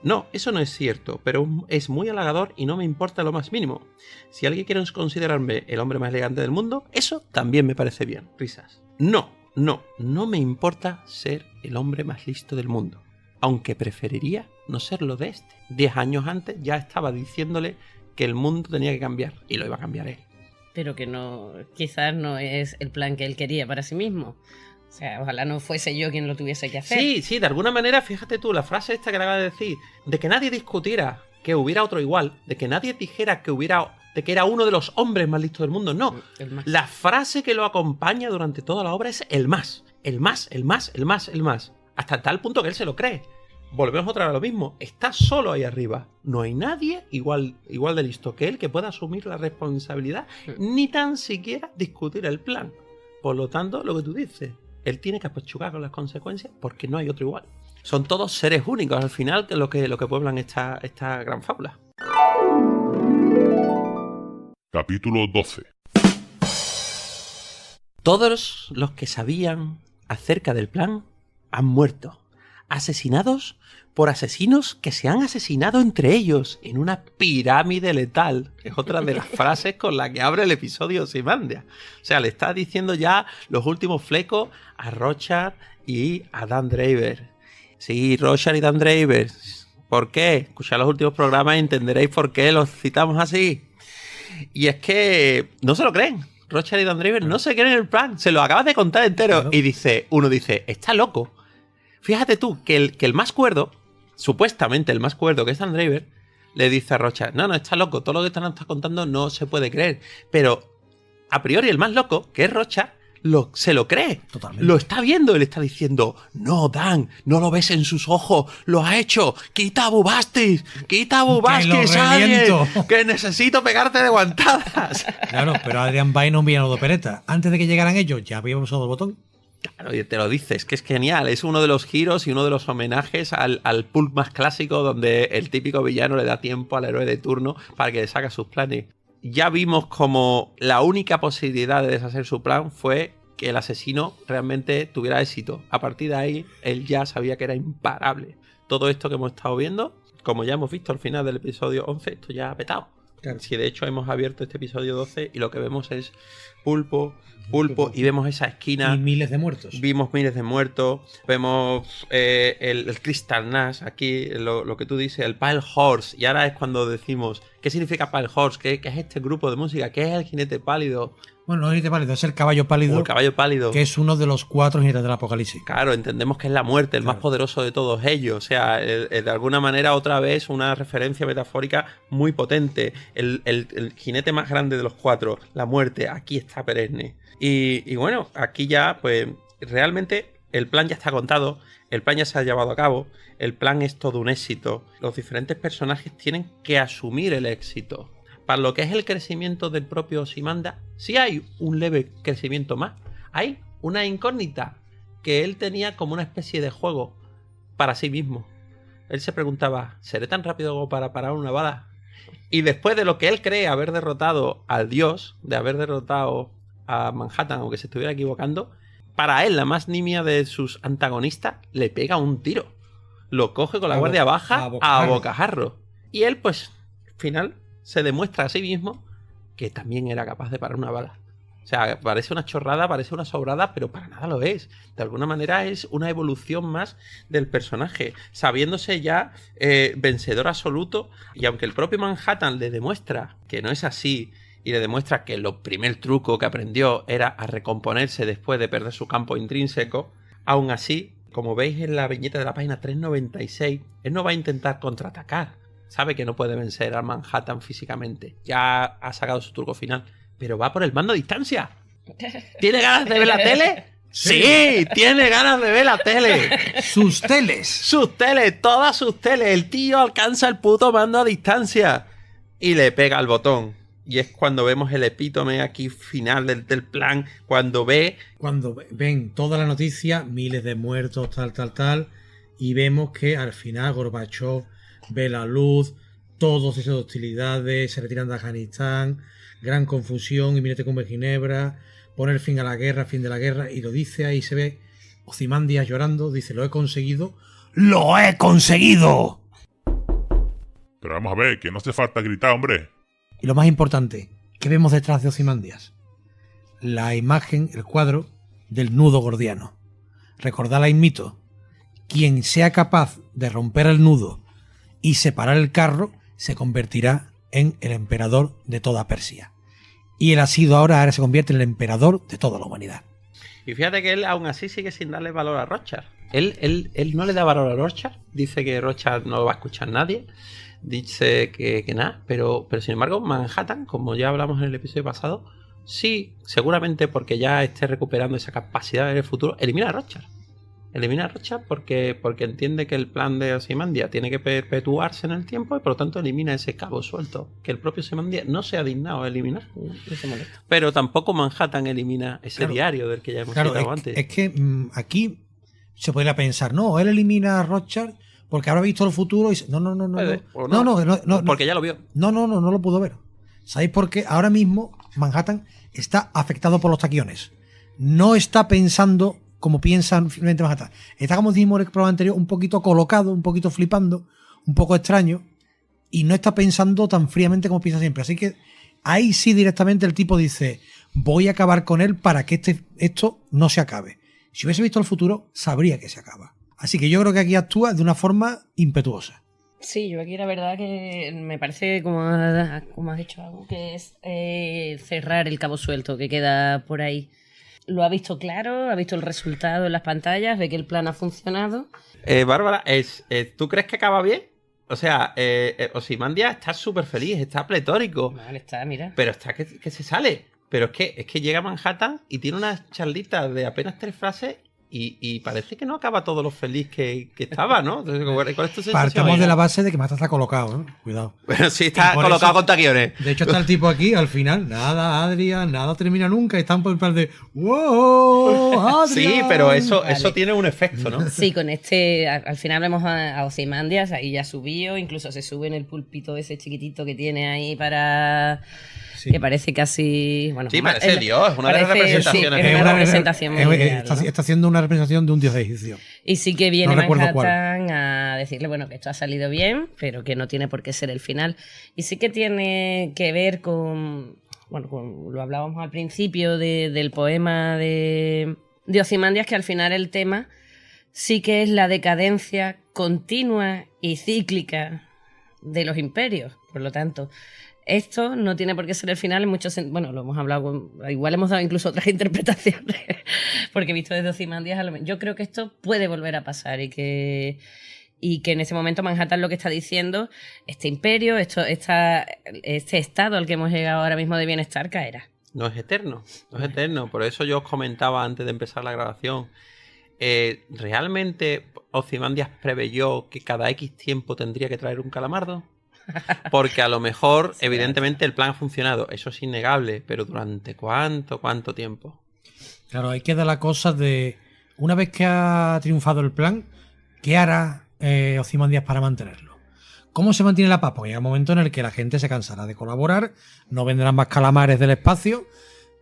No, eso no es cierto, pero es muy halagador y no me importa lo más mínimo. Si alguien quiere considerarme el hombre más elegante del mundo, eso también me parece bien. Risas. No me importa ser el hombre más listo del mundo. Aunque preferiría no serlo de este. 10 años antes ya estaba diciéndole que el mundo tenía que cambiar y lo iba a cambiar él. Pero que no, quizás no es el plan que él quería para sí mismo. O sea, ojalá no fuese yo quien lo tuviese que hacer. Sí, de alguna manera, fíjate tú, la frase esta que le acabas de decir, de que nadie discutiera que hubiera otro igual, de que nadie dijera de que era uno de los hombres más listos del mundo, no. La frase que lo acompaña durante toda la obra es el más. Hasta tal punto que él se lo cree. Volvemos otra vez a lo mismo. Está solo ahí arriba. No hay nadie igual de listo que él que pueda asumir la responsabilidad ni tan siquiera discutir el plan. Por lo tanto, lo que tú dices, él tiene que apechugar con las consecuencias porque no hay otro igual. Son todos seres únicos al final que lo que pueblan esta gran fábula. Capítulo 12. Todos los que sabían acerca del plan han muerto, asesinados por asesinos que se han asesinado entre ellos en una pirámide letal. Es otra de las frases con la que abre el episodio Ozymandias. O sea, le está diciendo ya los últimos flecos a Rochard y a Dan Draper. Sí, Rochard y Dan Draper. ¿Por qué? Escuchad los últimos programas y entenderéis por qué los citamos así. Y es que no se lo creen. Rochard y Dan Draper no se creen el plan. Se lo acabas de contar entero. Claro. Y uno dice, está loco. Fíjate tú que el más cuerdo, supuestamente el más cuerdo, que es Dan Draper, le dice a Rochard, no, está loco, todo lo que estás contando no se puede creer. Pero a priori el más loco, que es Rochard, se lo cree. Totalmente. Lo está viendo y le está diciendo, no, Dan, no lo ves en sus ojos, lo ha hecho, quita a Bubastis, que necesito pegarte de guantadas. Claro, pero Adrian Veidt no envió de opereta. Antes de que llegaran ellos, ya habíamos usado el botón. Claro, y te lo dices, que es genial. Es uno de los giros y uno de los homenajes al pulp más clásico donde el típico villano le da tiempo al héroe de turno para que le saque sus planes. Ya vimos como la única posibilidad de deshacer su plan fue que el asesino realmente tuviera éxito. A partir de ahí, él ya sabía que era imparable. Todo esto que hemos estado viendo, como ya hemos visto al final del episodio 11, esto ya ha petado. Claro. Si de hecho hemos abierto este episodio 12 y lo que vemos es pulpo, y vemos esa esquina. Y miles de muertos. Vimos miles de muertos. Vemos el Crystal Nash aquí, lo que tú dices, el Pale Horse. Y ahora es cuando decimos, ¿qué significa Pale Horse? ¿Qué es este grupo de música? ¿Qué es el jinete pálido? Bueno, no es el jinete pálido, es el caballo pálido. O el caballo pálido. Que es uno de los 4 jinetes del apocalipsis. Claro, entendemos que es la muerte, el más poderoso de todos ellos. O sea, de alguna manera, otra vez, una referencia metafórica muy potente. El jinete más grande de los 4, la muerte, aquí está perenne. Y bueno, aquí ya, pues, realmente el plan ya está contado, el plan ya se ha llevado a cabo, el plan es todo un éxito. Los diferentes personajes tienen que asumir el éxito. Para lo que es el crecimiento del propio Ozymandias, sí hay un leve crecimiento más. Hay una incógnita que él tenía como una especie de juego para sí mismo. Él se preguntaba, ¿seré tan rápido como para parar una bala? Y después de lo que él cree haber derrotado al dios, de haber derrotado a Manhattan, aunque se estuviera equivocando, para él, la más nimia de sus antagonistas, le pega un tiro. Lo coge con la guardia baja a bocajarro. Y él, pues, al final, se demuestra a sí mismo que también era capaz de parar una bala. O sea, parece una chorrada, parece una sobrada, pero para nada lo es. De alguna manera es una evolución más del personaje, sabiéndose ya vencedor absoluto. Y aunque el propio Manhattan le demuestra que no es así, y le demuestra que el primer truco que aprendió era a recomponerse después de perder su campo intrínseco, aún así, como veis en la viñeta de la página 396, él no va a intentar contraatacar. Sabe que no puede vencer al Manhattan físicamente. Ya ha sacado su truco final. Pero va por el mando a distancia. ¿Tiene ganas de ver la tele? Sí, tiene ganas de ver la tele. Sus teles. Sus teles, todas sus teles. El tío alcanza el puto mando a distancia y le pega al botón. Y es cuando vemos el epítome aquí final del plan. Cuando ven toda la noticia, miles de muertos, tal, y vemos que al final Gorbachov ve la luz, todos esas hostilidades, se retiran de Afganistán, gran confusión, inminente cumbre de Ginebra, poner fin a la guerra, fin de la guerra, y lo dice ahí, se ve Ozymandias llorando, dice, lo he conseguido. ¡Lo he conseguido! Pero vamos a ver, que no hace falta gritar, hombre. Y lo más importante, ¿qué vemos detrás de Ozymandias? La imagen, el cuadro del nudo gordiano. Recordad el mito. Quien sea capaz de romper el nudo y separar el carro se convertirá en el emperador de toda Persia. Y él ha sido ahora se convierte en el emperador de toda la humanidad. Y fíjate que él aún así sigue sin darle valor a Rothschild. Él no le da valor a Rothschild. Dice que Rothschild no lo va a escuchar nadie. Dice que nada. Pero sin embargo, Manhattan, como ya hablamos en el episodio pasado, sí, seguramente porque ya esté recuperando esa capacidad de ver el futuro, elimina a Rothschild. Elimina a Rothschild porque entiende que el plan de Ozymandias tiene que perpetuarse en el tiempo y por lo tanto elimina ese cabo suelto que el propio Ozymandias no se ha dignado a eliminar. Pero tampoco Manhattan elimina ese diario del que ya hemos citado antes. Es que aquí se podría pensar, no, él elimina a Rothschild porque habrá visto el futuro y dice, no, porque ya lo vio. No lo pudo ver. ¿Sabéis por qué? Ahora mismo Manhattan está afectado por los taquiones. No está pensando como piensan finalmente Manhattan. Está, como dijimos en el programa anterior, un poquito colocado, un poquito flipando, un poco extraño, y no está pensando tan fríamente como piensa siempre. Así que ahí sí directamente el tipo dice, voy a acabar con él para que esto no se acabe. Si hubiese visto el futuro, sabría que se acaba. Así que yo creo que aquí actúa de una forma impetuosa. Sí, yo aquí la verdad que me parece, como has dicho algo, que es cerrar el cabo suelto que queda por ahí. Lo ha visto claro, ha visto el resultado en las pantallas, ve que el plan ha funcionado. Bárbara, ¿tú crees que acaba bien? O sea, Ozymandias está súper feliz, está pletórico. Vale, está, mira. Pero está que se sale. Pero es que llega a Manhattan y tiene unas charlitas de apenas 3 frases y parece que no acaba todo lo feliz que estaba, ¿no? Entonces, ¿cuál es tu sensación? Partamos de la base de que Manhattan está colocado, ¿no? Cuidado. Bueno, sí, está colocado con taquiones. De hecho, está el tipo aquí, al final, nada, Adrián, nada termina nunca. Están por el plan de ¡wow! Adrián. Sí, pero eso tiene un efecto, ¿no? Sí, con al final vemos a Ozymandias, ahí ya subió, incluso se sube en el pulpito ese chiquitito que tiene ahí para... Sí. Que parece casi... Bueno, sí, parece Dios, es una de las representaciones. Sí, es una representación muy real, ¿no? Está haciendo una representación de un dios egipcio. Y sí que viene Manhattan a decirle, bueno, que esto ha salido bien, pero que no tiene por qué ser el final. Y sí que tiene que ver con... Bueno, lo hablábamos al principio del poema de Ozymandias, que al final el tema sí que es la decadencia continua y cíclica de los imperios. Por lo tanto... Esto no tiene por qué ser el final en muchos sentidos. Bueno, lo hemos hablado, igual hemos dado incluso otras interpretaciones, porque visto desde Ozymandias, yo creo que esto puede volver a pasar y que en ese momento Manhattan lo que está diciendo, este imperio, este estado al que hemos llegado ahora mismo de bienestar caerá. No es eterno, no es eterno. Por eso yo os comentaba antes de empezar la grabación, ¿realmente Ozymandias preveyó que cada X tiempo tendría que traer un calamardo? Porque a lo mejor, sí, evidentemente, el plan ha funcionado. Eso es innegable. Pero ¿durante cuánto tiempo? Claro, ahí queda la cosa de... Una vez que ha triunfado el plan, ¿qué hará Ozymandias para mantenerlo? ¿Cómo se mantiene la paz? Porque llega un momento en el que la gente se cansará de colaborar, no vendrán más calamares del espacio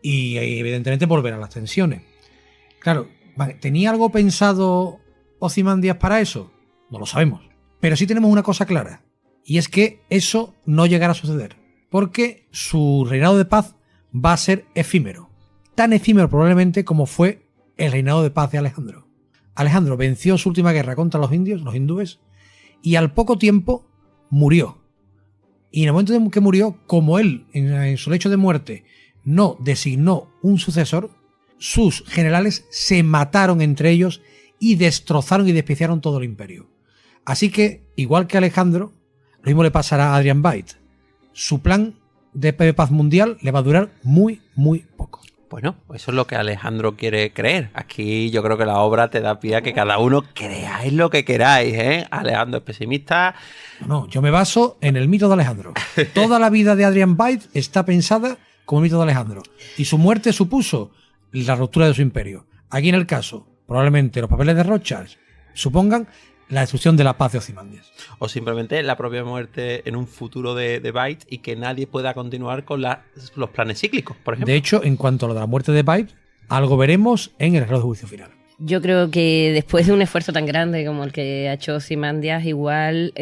y evidentemente volverán las tensiones. Claro, ¿tenía algo pensado Ozymandias para eso? No lo sabemos. Pero sí tenemos una cosa clara. Y es que eso no llegará a suceder, porque su reinado de paz va a ser efímero. Tan efímero probablemente como fue el reinado de paz de Alejandro. Alejandro venció su última guerra contra los indios, los hindúes, y al poco tiempo murió. Y en el momento en que murió, como él en su lecho de muerte no designó un sucesor, sus generales se mataron entre ellos y destrozaron y despiciaron todo el imperio. Así que, igual que Alejandro, lo mismo le pasará a Adrian Veidt. Su plan de paz mundial le va a durar muy, muy poco. Bueno, eso es lo que Alejandro quiere creer. Aquí yo creo que la obra te da pie a que cada uno creáis lo que queráis, ¿eh? Alejandro es pesimista. No, yo me baso en el mito de Alejandro. Toda la vida de Adrian Byte está pensada como el mito de Alejandro. Y su muerte supuso la ruptura de su imperio. Aquí en el caso, probablemente los papeles de Rothschild supongan la destrucción de la paz de Ozymandias. O simplemente la propia muerte en un futuro de Byte y que nadie pueda continuar con los planes cíclicos, por ejemplo. De hecho, en cuanto a lo de la muerte de Byte, algo veremos en el reloj de juicio final. Yo creo que después de un esfuerzo tan grande como el que ha hecho Ozymandias, igual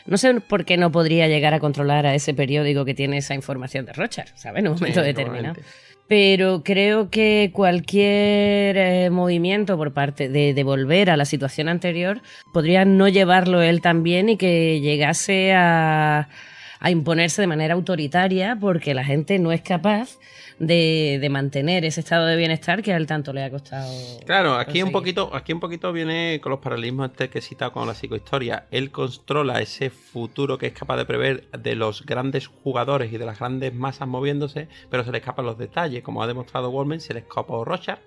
no sé por qué no podría llegar a controlar a ese periódico que tiene esa información de Rothschild, ¿sabes? En un momento determinado. Pero creo que cualquier movimiento por parte de volver a la situación anterior podría no llevarlo él tan bien y que llegase a imponerse de manera autoritaria porque la gente no es capaz de mantener ese estado de bienestar que a él tanto le ha costado. Claro, aquí un conseguir. poquito viene con los paralelismos que he citado con la psicohistoria. Él controla ese futuro que es capaz de prever de los grandes jugadores y de las grandes masas moviéndose, pero se le escapan los detalles. Como ha demostrado Wallman, se le escapó Rothschild.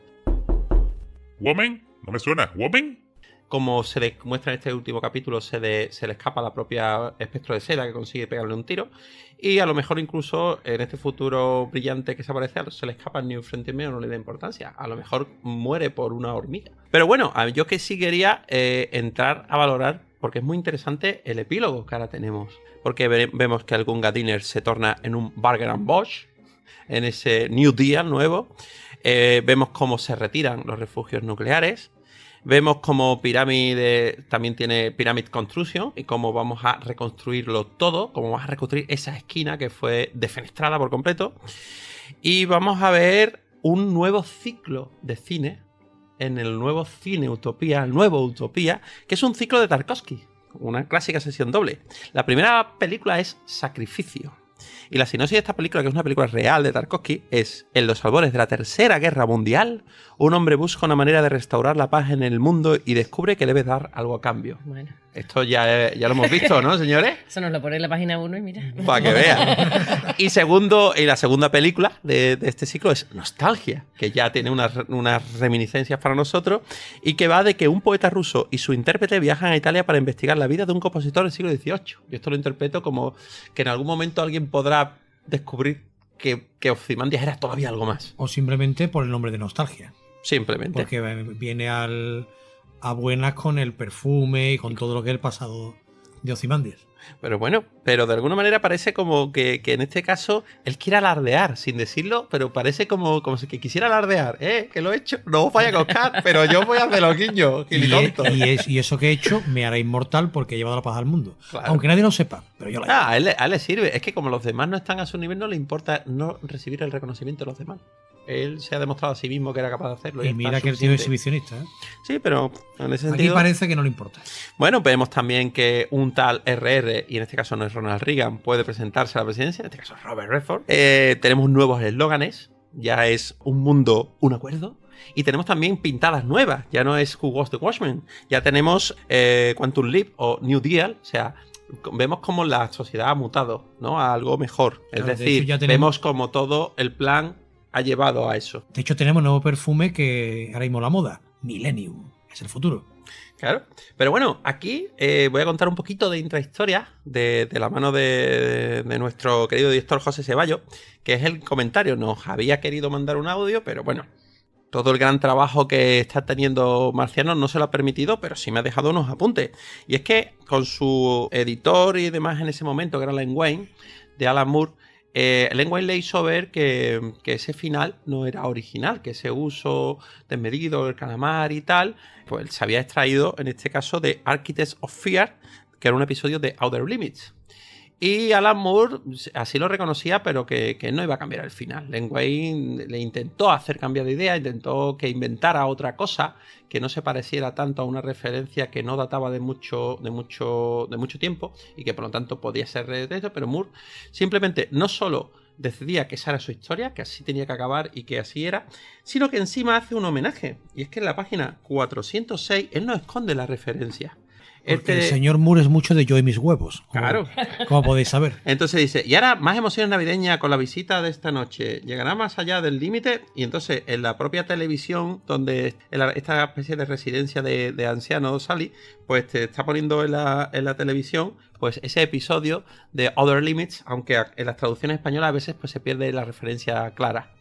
¿Woman? ¿No me suena? ¿Woman? Como se le muestra en este último capítulo, se le escapa la propia Espectro de Seda, que consigue pegarle un tiro. Y a lo mejor incluso en este futuro brillante que se aparece, se le escapa New Frontier, no le da importancia. A lo mejor muere por una hormiga. Pero bueno, yo que sí quería entrar a valorar, porque es muy interesante el epílogo que ahora tenemos. Porque vemos que el Gunga Dinner se torna en un Barger and Bosch, en ese New Deal nuevo. Vemos cómo se retiran los refugios nucleares. Vemos como Pirámide también tiene Pyramid Construction y cómo vamos a reconstruirlo todo, cómo vamos a reconstruir esa esquina que fue defenestrada por completo. Y vamos a ver un nuevo ciclo de cine en el nuevo cine Utopía, el nuevo Utopía, que es un ciclo de Tarkovsky, una clásica sesión doble. La primera película es Sacrificio. Y la sinopsis de esta película, que es una película real de Tarkovsky, es: en los albores de la Tercera Guerra Mundial, un hombre busca una manera de restaurar la paz en el mundo y descubre que debe dar algo a cambio. Bueno. Esto ya lo hemos visto, ¿no, señores? Eso nos lo pone en la página 1 y mira. Para que vean. Y la segunda película de este ciclo es Nostalgia, que ya tiene unas reminiscencias para nosotros y que va de que un poeta ruso y su intérprete viajan a Italia para investigar la vida de un compositor del siglo XVIII. Yo esto lo interpreto como que en algún momento alguien podrá descubrir que Ozymandias era todavía algo más. O simplemente por el nombre de Nostalgia. Simplemente. Porque viene a buenas con el perfume y con todo lo que es el pasado de Ozymandias. Pero bueno, pero de alguna manera parece como que en este caso él quiere alardear, sin decirlo, pero parece como si que quisiera alardear, que lo he hecho, no os vaya a coscar, pero yo voy a hacer loquiño, gilitonto. Y eso que he hecho me hará inmortal porque he llevado la paz al mundo. Claro. Aunque nadie lo sepa, pero yo la he hecho. A él le sirve, es que como los demás no están a su nivel, no le importa no recibir el reconocimiento de los demás. Él se ha demostrado a sí mismo que era capaz de hacerlo. Y mira que el tío es exhibicionista, ¿eh? Sí, pero en ese sentido... Aquí parece que no le importa. Bueno, vemos también que un tal RR, y en este caso no es Ronald Reagan, puede presentarse a la presidencia, en este caso es Robert Redford. Tenemos nuevos eslóganes, ya es un mundo, un acuerdo. Y tenemos también pintadas nuevas, ya no es Who Was the Watchman, ya tenemos Quantum Leap o New Deal, o sea... Vemos como la sociedad ha mutado, ¿no? A algo mejor. Es Claro, decir, de hecho, vemos como todo el plan ha llevado a eso. De hecho, tenemos un nuevo perfume que ahora mismo la moda. Millennium. Es el futuro. Claro. Pero bueno, aquí voy a contar un poquito de intrahistoria de la mano de nuestro querido director José Ceballos, que es el comentario. Nos había querido mandar un audio, pero bueno, todo el gran trabajo que está teniendo Marciano no se lo ha permitido, pero sí me ha dejado unos apuntes. Y es que con su editor y demás en ese momento, que era Len Wein, de Alan Moore, Len Wein le hizo ver que ese final no era original, que ese uso desmedido del calamar y tal, pues se había extraído en este caso de Architects of Fear, que era un episodio de Outer Limits. Y Alan Moore así lo reconocía, pero que no iba a cambiar el final. Len Wein le intentó hacer cambiar de idea, intentó que inventara otra cosa que no se pareciera tanto a una referencia que no databa de mucho tiempo y que por lo tanto podía ser de esto, pero Moore simplemente no solo decidía que esa era su historia, que así tenía que acabar y que así era, sino que encima hace un homenaje. Y es que en la página 406 él no esconde la referencia. Porque el señor Moore es mucho de yo y mis huevos. Claro. Como podéis saber. Entonces dice, y ahora más emociones navideñas con la visita de esta noche. Llegará más allá del límite. Y entonces en la propia televisión, donde esta especie de residencia de ancianos, Sally, pues te está poniendo en la televisión pues ese episodio de Other Limits, aunque en las traducciones españolas a veces pues se pierde la referencia clara.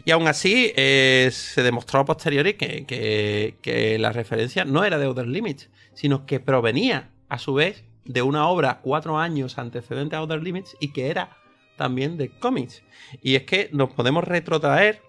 Y aún así se demostró a posteriori que la referencia no era de Other Limits, sino que provenía a su vez de una obra 4 años antecedente a Other Limits y que era también de cómics. Y es que nos podemos retrotraer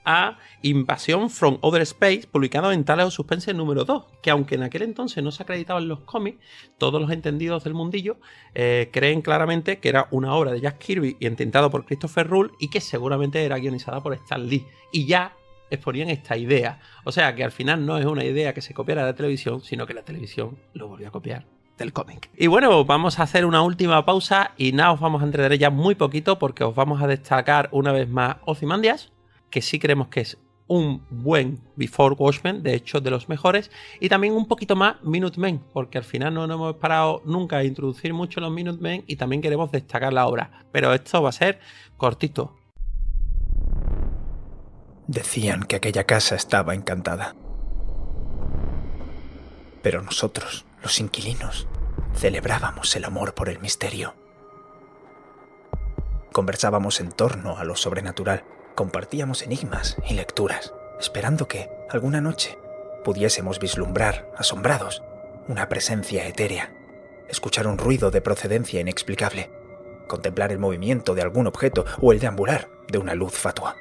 a Invasion from Outer Space, publicado en Tales of Suspense número 2, que aunque en aquel entonces no se acreditaba en los cómics, todos los entendidos del mundillo creen claramente que era una obra de Jack Kirby y intentado por Christopher Ruhl y que seguramente era guionizada por Stan Lee. Y ya exponían esta idea. O sea que al final no es una idea que se copiara de la televisión, sino que la televisión lo volvió a copiar del cómic. Y bueno, vamos a hacer una última pausa y nada, os vamos a entretener ya muy poquito porque os vamos a destacar una vez más Ozymandias, que sí creemos que es un buen Before Watchmen, de hecho de los mejores, y también un poquito más Minutemen, porque al final no nos hemos parado nunca a introducir mucho los Minutemen y también queremos destacar la obra, pero esto va a ser cortito. Decían que aquella casa estaba encantada. Pero nosotros, los inquilinos, celebrábamos el amor por el misterio. Conversábamos en torno a lo sobrenatural. Compartíamos enigmas y lecturas, esperando que, alguna noche, pudiésemos vislumbrar, asombrados, una presencia etérea, escuchar un ruido de procedencia inexplicable, contemplar el movimiento de algún objeto o el deambular de una luz fatua.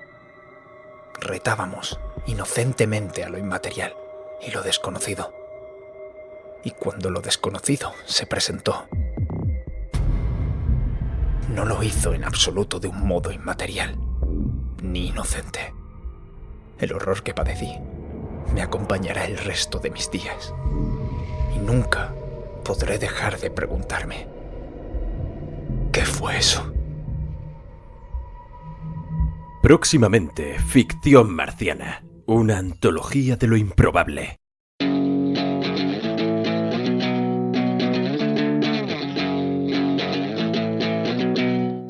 Retábamos inocentemente a lo inmaterial y lo desconocido. Y cuando lo desconocido se presentó, no lo hizo en absoluto de un modo inmaterial ni inocente. El horror que padecí me acompañará el resto de mis días. Y nunca podré dejar de preguntarme: ¿qué fue eso? Próximamente, Ficción Marciana, una antología de lo improbable.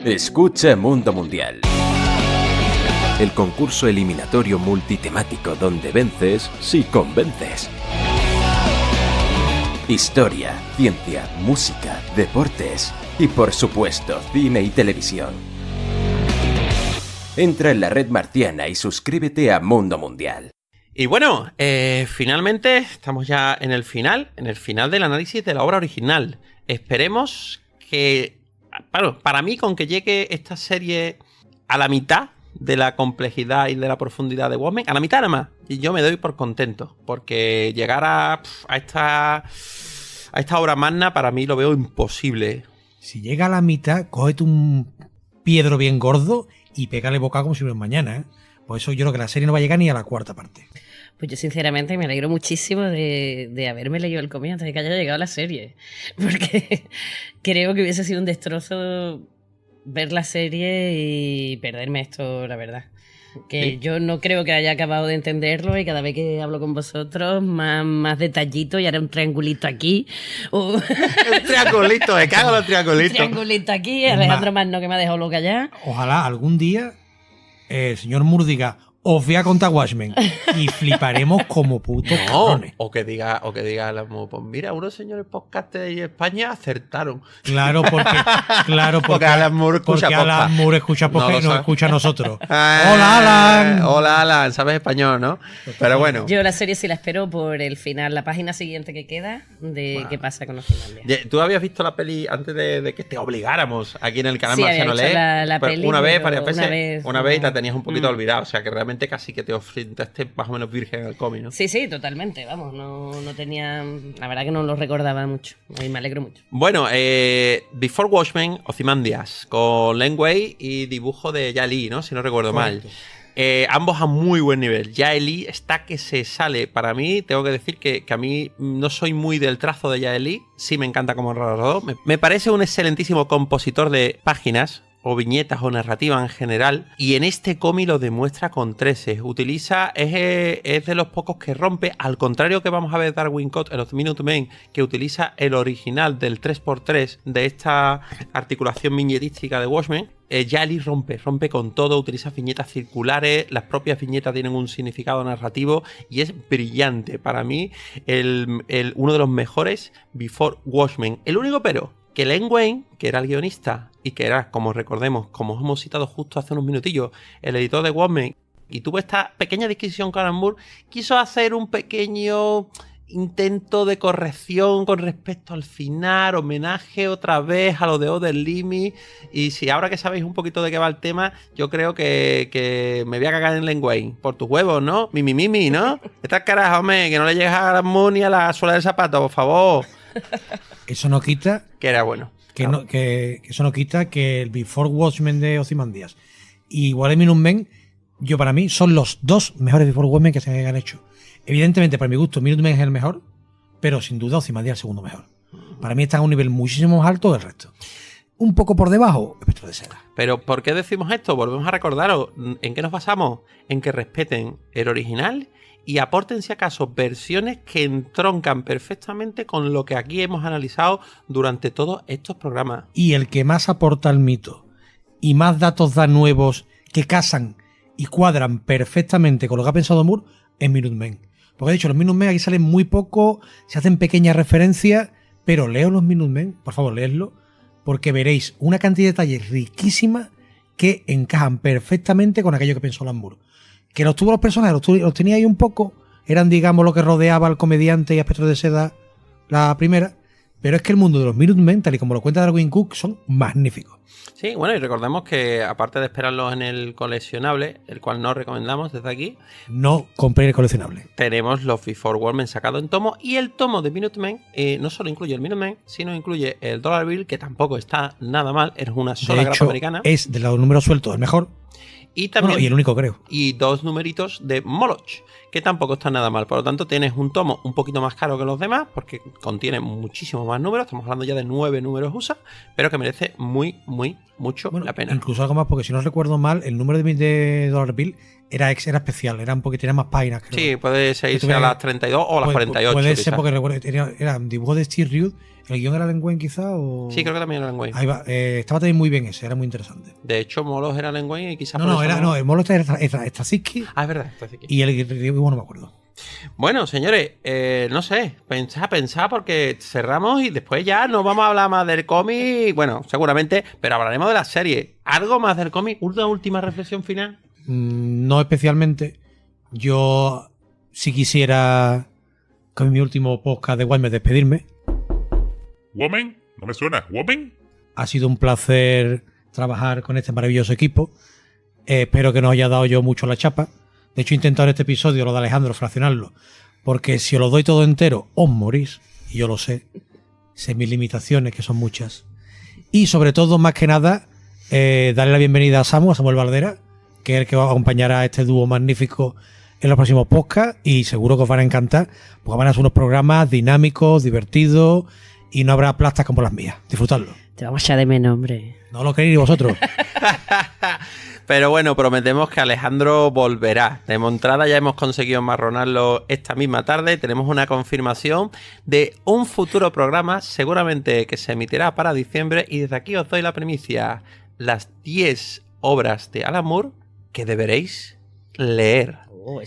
Escucha Mundo Mundial. El concurso eliminatorio multitemático donde vences si convences. Historia, ciencia, música, deportes y por supuesto cine y televisión. Entra en la red marciana y suscríbete a Mundo Mundial. Y bueno, finalmente estamos ya en el final del análisis de la obra original. Esperemos que, bueno, para mí con que llegue esta serie a la mitad de la complejidad y de la profundidad de Watchmen, a la mitad nada más, y yo me doy por contento, porque llegar a esta obra magna para mí lo veo imposible. Si llega a la mitad, cógete un piedro bien gordo y pégale boca como si fuera mañana, ¿eh? Por eso yo creo que la serie no va a llegar ni a la 4ª parte. Pues yo sinceramente me alegro muchísimo de haberme leído el cómic antes de que haya llegado la serie, porque creo que hubiese sido un destrozo ver la serie y perderme esto, la verdad. Que sí. Yo no creo que haya acabado de entenderlo y cada vez que hablo con vosotros más detallito y haré un triangulito aquí. Un triangulito, me cago en los triangulitos. Un triangulito aquí, Alejandro Magno que me ha dejado loca ya. Ojalá algún día el señor Moore diga: os voy a contar Watchmen y fliparemos como putos cabrones. O que diga pues mira, unos señores podcasters de España acertaron. Claro, porque Alan Moore escucha podcast y no escucha a nosotros. Hola, Alan. Hola, Alan, sabes español, ¿no? Pero bueno. Yo la serie sí la espero por el final, la página siguiente que queda de qué pasa con Ozymandias. ¿Tú habías visto la peli antes de que te obligáramos aquí en el canal sí, Marciano Leer? La peli, una vez, varias veces. Una vez y la tenías un poquito olvidada, o sea que realmente casi que te enfrentaste más o menos virgen al cómic, ¿no? Sí, totalmente, vamos, no tenía, la verdad que no lo recordaba mucho y me alegro mucho. Bueno, Before Watchmen, Ozymandias, con Len Wein y dibujo de Jae Lee, ¿no? Si no recuerdo mal. Ambos a muy buen nivel. Jae Lee está que se sale. Para mí, tengo que decir que a mí no soy muy del trazo de Jae Lee. Sí me encanta como narrador. Me parece un excelentísimo compositor de páginas. o viñetas o narrativa en general, y en este cómic lo demuestra con 13. Es de los pocos que rompe, al contrario que vamos a ver Darwin Cott en los Minutemen, que utiliza el original del 3x3 de esta articulación viñetística de Watchmen. Yali rompe con todo, utiliza viñetas circulares, las propias viñetas tienen un significado narrativo y es brillante. Para mí, uno de los mejores Before Watchmen. El único pero, que Len Wein, que era el guionista y que era, como recordemos, como hemos citado justo hace unos minutillos, el editor de Watchmen, y tuvo esta pequeña discusión con Alan Moore, quiso hacer un pequeño intento de corrección con respecto al final, homenaje otra vez a lo de Other Limit. Y si ahora que sabéis un poquito de qué va el tema, yo creo que me voy a cagar en Len Wein por tus huevos, ¿no? Mimi, ¿no? Estas caras, hombre, que no le llegas a Alan Moore ni a la suela del zapato, por favor. Eso no quita Que era bueno. que eso no quita que el Before Watchmen de Ozymandias y What Men, yo para mí son los dos mejores Before Watchmen que se hayan hecho. Evidentemente, para mi gusto, Minutemen es el mejor, pero sin duda Ozymandias es el segundo mejor. Para mí está a un nivel muchísimo más alto del resto. Un poco por debajo, Espectro de Seda. Pero ¿por qué decimos esto? Volvemos a recordaros. ¿En qué nos basamos? En que respeten el original y aporten, si acaso, versiones que entroncan perfectamente con lo que aquí hemos analizado durante todos estos programas. Y el que más aporta al mito y más datos da nuevos que casan y cuadran perfectamente con lo que ha pensado Moore es Minutemen. Porque de hecho los Minutemen aquí salen muy poco, se hacen pequeñas referencias, pero leo los Minutemen, por favor leedlo, porque veréis una cantidad de detalles riquísima que encajan perfectamente con aquello que pensó Alan Moore. Que los tuvo los personajes, los tenía ahí un poco, eran digamos lo que rodeaba al comediante y a Espectro de Seda la primera, pero es que el mundo de los Minutemen, tal y como lo cuenta Darwin Cook, son magníficos. Sí, bueno, y recordemos que aparte de esperarlos en el coleccionable, el cual no recomendamos desde aquí, no compréis el coleccionable. Tenemos los Before Watchmen sacados en tomo, y el tomo de Minutemen no solo incluye el Minutemen, sino incluye el Dollar Bill, que tampoco está nada mal, es una sola de grapa hecho, americana. Es de los números sueltos el mejor. Y también, y el único, creo. Y 2 numeritos de Moloch, que tampoco están nada mal. Por lo tanto, tienes un tomo un poquito más caro que los demás, porque contiene muchísimos más números. Estamos hablando ya de 9 números USA, pero que merece mucho la pena. Incluso algo más, porque si no recuerdo mal, el número de Dollar Bill era especial, era porque tenía más páginas. Creo. Sí, puede irse a las 32 o a las 48. Puede ser, porque recuerdo, era un dibujo de Steve Rude. ¿El guión era Len Wein quizá? O... Sí, creo que también era Len Wein. Ahí va, estaba también muy bien ese, era muy interesante. De hecho, Moloch era Len Wein y quizás... el Moloch era Straczynski. Ah, es verdad, Straczynski. Y el dibujo no me acuerdo. Bueno, señores, no sé, pensad porque cerramos y después ya no vamos a hablar más del cómic, bueno, seguramente, pero hablaremos de la serie. ¿Algo más del cómic? ¿Una última reflexión final? No especialmente. Yo sí quisiera, con mi último podcast de Watchmen, despedirme. ¿Woman? ¿No me suena? ¿Woman? Ha sido un placer trabajar con este maravilloso equipo. Espero que nos haya dado yo mucho la chapa. De hecho, he intentado en este episodio, lo de Alejandro, fraccionarlo. Porque si os lo doy todo entero, os morís. Y yo lo sé. Sé mis limitaciones, que son muchas. Y sobre todo, más que nada, darle la bienvenida a Samuel Valdera, que es el que va a acompañar a este dúo magnífico en los próximos podcasts. Y seguro que os van a encantar, porque van a ser unos programas dinámicos, divertidos, y no habrá plastas como las mías. Disfrutadlo. Te vamos a echar de menos, hombre. No lo queréis vosotros. Pero bueno, prometemos que Alejandro volverá. De entrada ya hemos conseguido marronarlo esta misma tarde. Tenemos una confirmación de un futuro programa, seguramente que se emitirá para diciembre. Y desde aquí os doy la primicia. Las 10 obras de Alan Moore que deberéis leer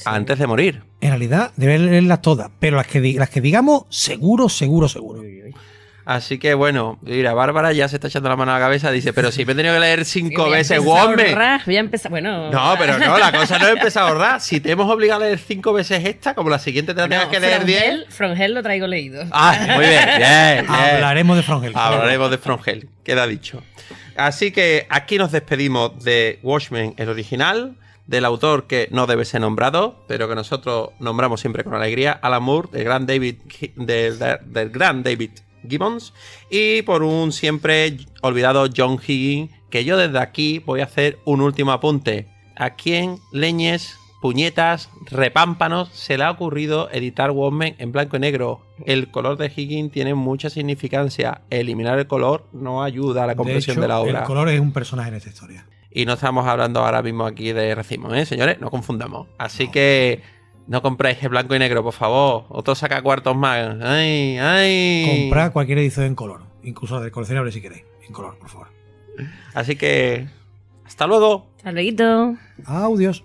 antes de morir. En realidad, deberéis leerlas todas. Pero las que digamos, seguro. Así que bueno, mira, Bárbara ya se está echando la mano a la cabeza. Dice, pero si me he tenido que leer 5 veces Watchmen. Voy a empezar, bueno. No, pero no, la cosa no empieza a ahorrar. Si te hemos obligado a leer 5 veces esta, como la siguiente te la tengas que leer 10. From Hell lo traigo leído. Ah, muy bien. Hablaremos de From Hell. Hablaremos de From Hell, queda dicho. Así que aquí nos despedimos de Watchmen, el original, del autor que no debe ser nombrado, pero que nosotros nombramos siempre con alegría, Alan Moore, del gran David Gibbons, y por un siempre olvidado John Higgins, que yo desde aquí voy a hacer un último apunte. ¿A quién leñes puñetas, repámpanos, se le ha ocurrido editar Watchmen en blanco y negro. El color de Higgins tiene mucha significancia. Eliminar el color no ayuda a la comprensión de la obra. El color es un personaje en esta historia. Y no estamos hablando ahora mismo aquí de racimo, señores, no confundamos. Así que no compréis el blanco y negro, por favor. Otro saca cuartos más. ¡Ay, ay! Comprad cualquier edición en color, incluso la de coleccionable si queréis, en color, por favor. Así que hasta luego. Hasta luego. Adiós.